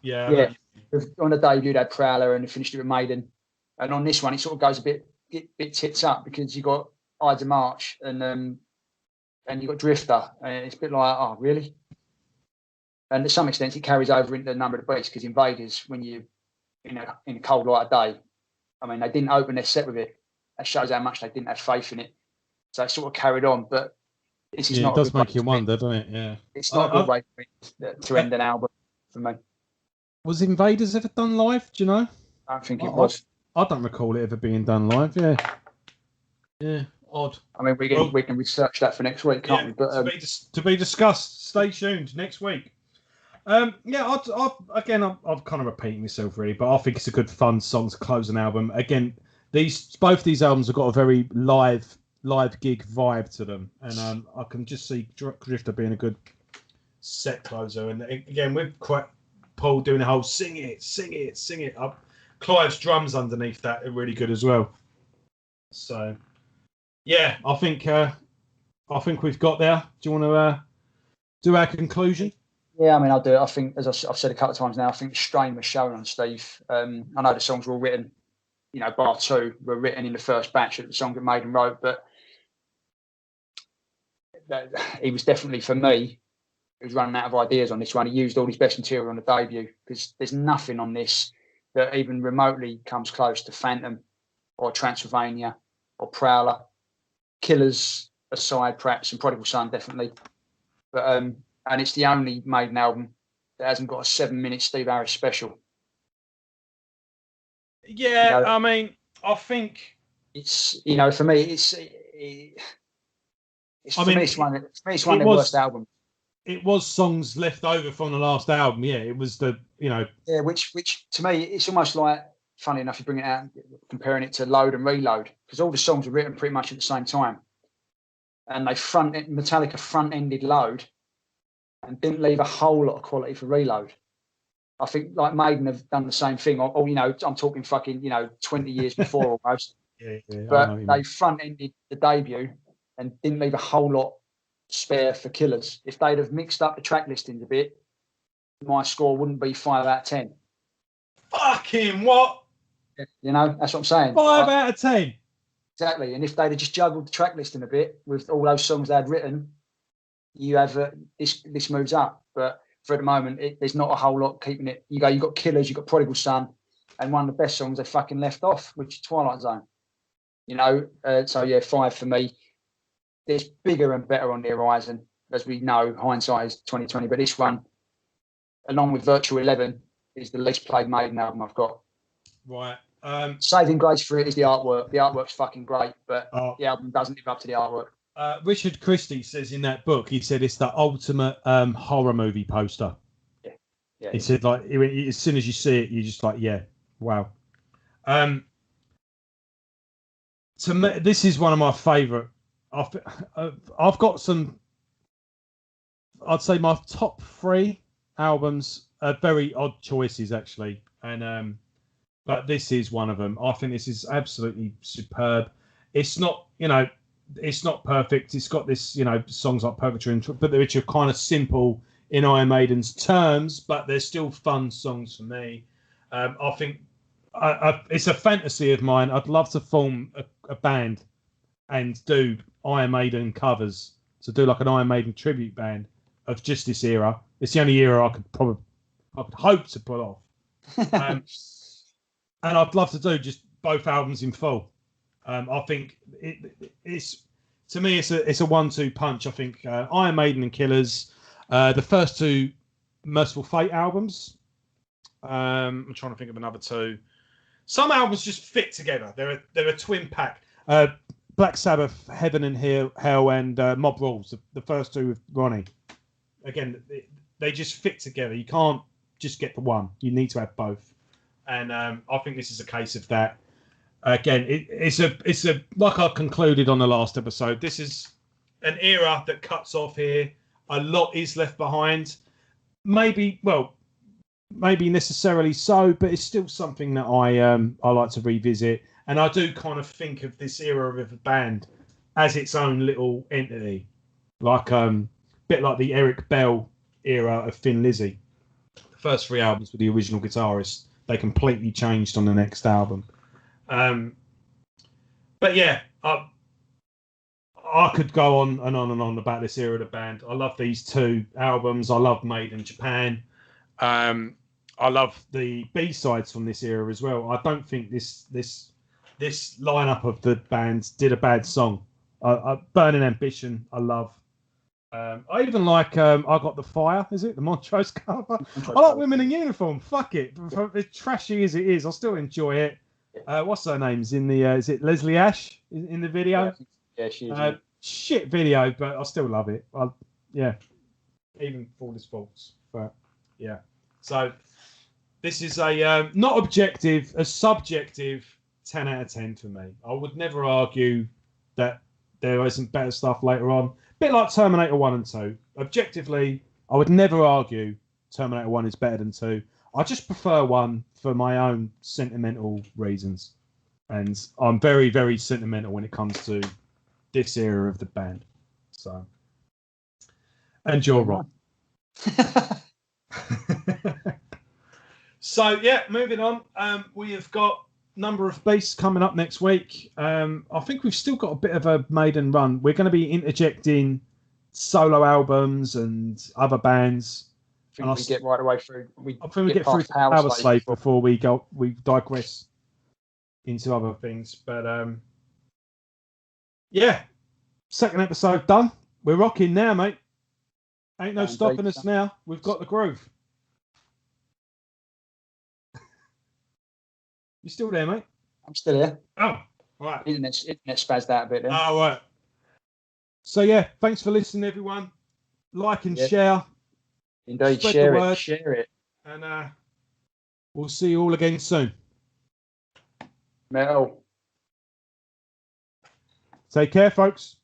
On the debut they had Prowler and they finished it with Maiden, and on this one it sort of goes a bit tits up, because you got Ides of March and you got Drifter, and it's a bit like, oh really? And to some extent it carries over into the Number of the Beast, because Invaders, when you in a cold light of day, I mean, they didn't open their set with it. That shows how much they didn't have faith in it. So it sort of carried on, but this is not. It does make you wonder, doesn't it? Yeah. It's not a good way to end an album for me. Was Invaders ever done live? Do you know? I don't think it was. I don't recall it ever being done live. Yeah, odd. I mean, we can research that for next week, can't we? But to be discussed. Stay tuned next week. I'm kind of repeating myself really, but I think it's a good fun song to close an album. Again, both these albums have got a very live gig vibe to them, and I can just see Drifter being a good set closer. And again, with Paul doing the whole sing it up, Clive's drums underneath that are really good as well. So yeah, I think we've got there. Do you want to do our conclusion? Yeah, I mean, I'll do it. I think, as I've said a couple of times now, I think the strain was shown on Steve. I know the songs were all written, bar two were written in the first batch of the songs that Maiden wrote, but he was definitely, for me, he was running out of ideas on this one. He used all his best material on the debut, because there's nothing on this that even remotely comes close to Phantom or Transylvania or Prowler. Killers aside, perhaps, and Prodigal Son, definitely. But and it's the only Maiden album that hasn't got a 7-minute Steve Harris special. Yeah, I mean, I think it's for me, it's one of the worst albums. It was songs left over from the last album. Yeah, it was Yeah, which to me, it's almost like, funny enough, you bring it out, comparing it to Load and Reload, because all the songs were written pretty much at the same time, and Metallica front-ended Load and didn't leave a whole lot of quality for Reload. I think like Maiden have done the same thing, or I'm talking fucking 20 years before almost. But they front-ended the debut and didn't leave a whole lot spare for Killers. If they'd have mixed up the track listings a bit, my score wouldn't be 5 out of 10. Fucking what? That's what I'm saying. 5 out of 10. Exactly. And if they'd have just juggled the track listing a bit with all those songs they had written, you have this moves up. But for the moment, there's not a whole lot keeping it. You got Killers, you got Prodigal Son, and one of the best songs they fucking left off, which is Twilight Zone. So yeah, 5 for me. There's bigger and better on the horizon, as we know. Hindsight is 2020, but this one, along with Virtual 11, is the least played Maiden album I've got. Right. Saving grace for it is the artwork. The artwork's fucking great, but the album doesn't live up to the artwork. Richard Christie says in that book, he said it's the ultimate horror movie poster. Yeah. He said, like, as soon as you see it, you're just like, yeah, wow. To me, this is one of my favourite. I've got some. I'd say my top 3 albums are very odd choices, actually, and but this is one of them. I think this is absolutely superb. It's not, it's not perfect. It's got this, songs like Purgatory, but which are kind of simple in Iron Maiden's terms, but they're still fun songs for me. I think it's a fantasy of mine. I'd love to form a band and do Iron Maiden covers. So do like an Iron Maiden tribute band of just this era. It's the only era I could hope to pull off. And I'd love to do just both albums in full. I think it's, to me, it's a 1-2 punch. I think Iron Maiden and Killers, the first two Merciful Fate albums. I'm trying to think of another two. Some albums just fit together. They're a twin pack. Black Sabbath, Heaven and Hell, and Mob Rules. The first two with Ronnie. Again, they just fit together. You can't just get the one. You need to have both. And I think this is a case of that. Again, it's a like I concluded on the last episode. This is an era that cuts off here. A lot is left behind. Maybe necessarily so, but it's still something that I like to revisit. And I do kind of think of this era of a band as its own little entity, like bit like the Eric Bell era of Thin Lizzy. The first three albums with the original guitarist, they completely changed on the next album. But yeah, I could go on and on and on about this era of the band. I love these two albums. I love Made in Japan. I love the B-sides from this era as well. I don't think this lineup of the bands did a bad song. Burning Ambition, I love. I even like I Got the Fire, is it? The Montrose cover. I like Women in Uniform. Fuck it. As trashy as it is, I still enjoy it. What's her name's in the? Is it Leslie Ash in the video? Yeah, she is. Shit video, but I still love it. Even for all its faults. But yeah, so this is a not objective, a subjective 10 out of 10 for me. I would never argue that there isn't better stuff later on. Bit like Terminator 1 and 2. Objectively, I would never argue Terminator 1 is better than 2. I just prefer 1 for my own sentimental reasons. And I'm very, very sentimental when it comes to this era of the band. So, and you're right. So, yeah, moving on. We have got Number of Beasts coming up next week. I think we've still got a bit of a maiden run. We're going to be interjecting solo albums and other bands. I think we get right away through. I think we get through Power Slave before we digress into other things. But yeah, second episode done. We're rocking now, mate. Ain't no stopping us now. We've got the groove. You still there, mate? I'm still here. Oh, right. Internet spazzed out a bit there. Oh, right. So yeah, thanks for listening, everyone. Like and share. Indeed, share it. And we'll see you all again soon. Metal. Take care, folks.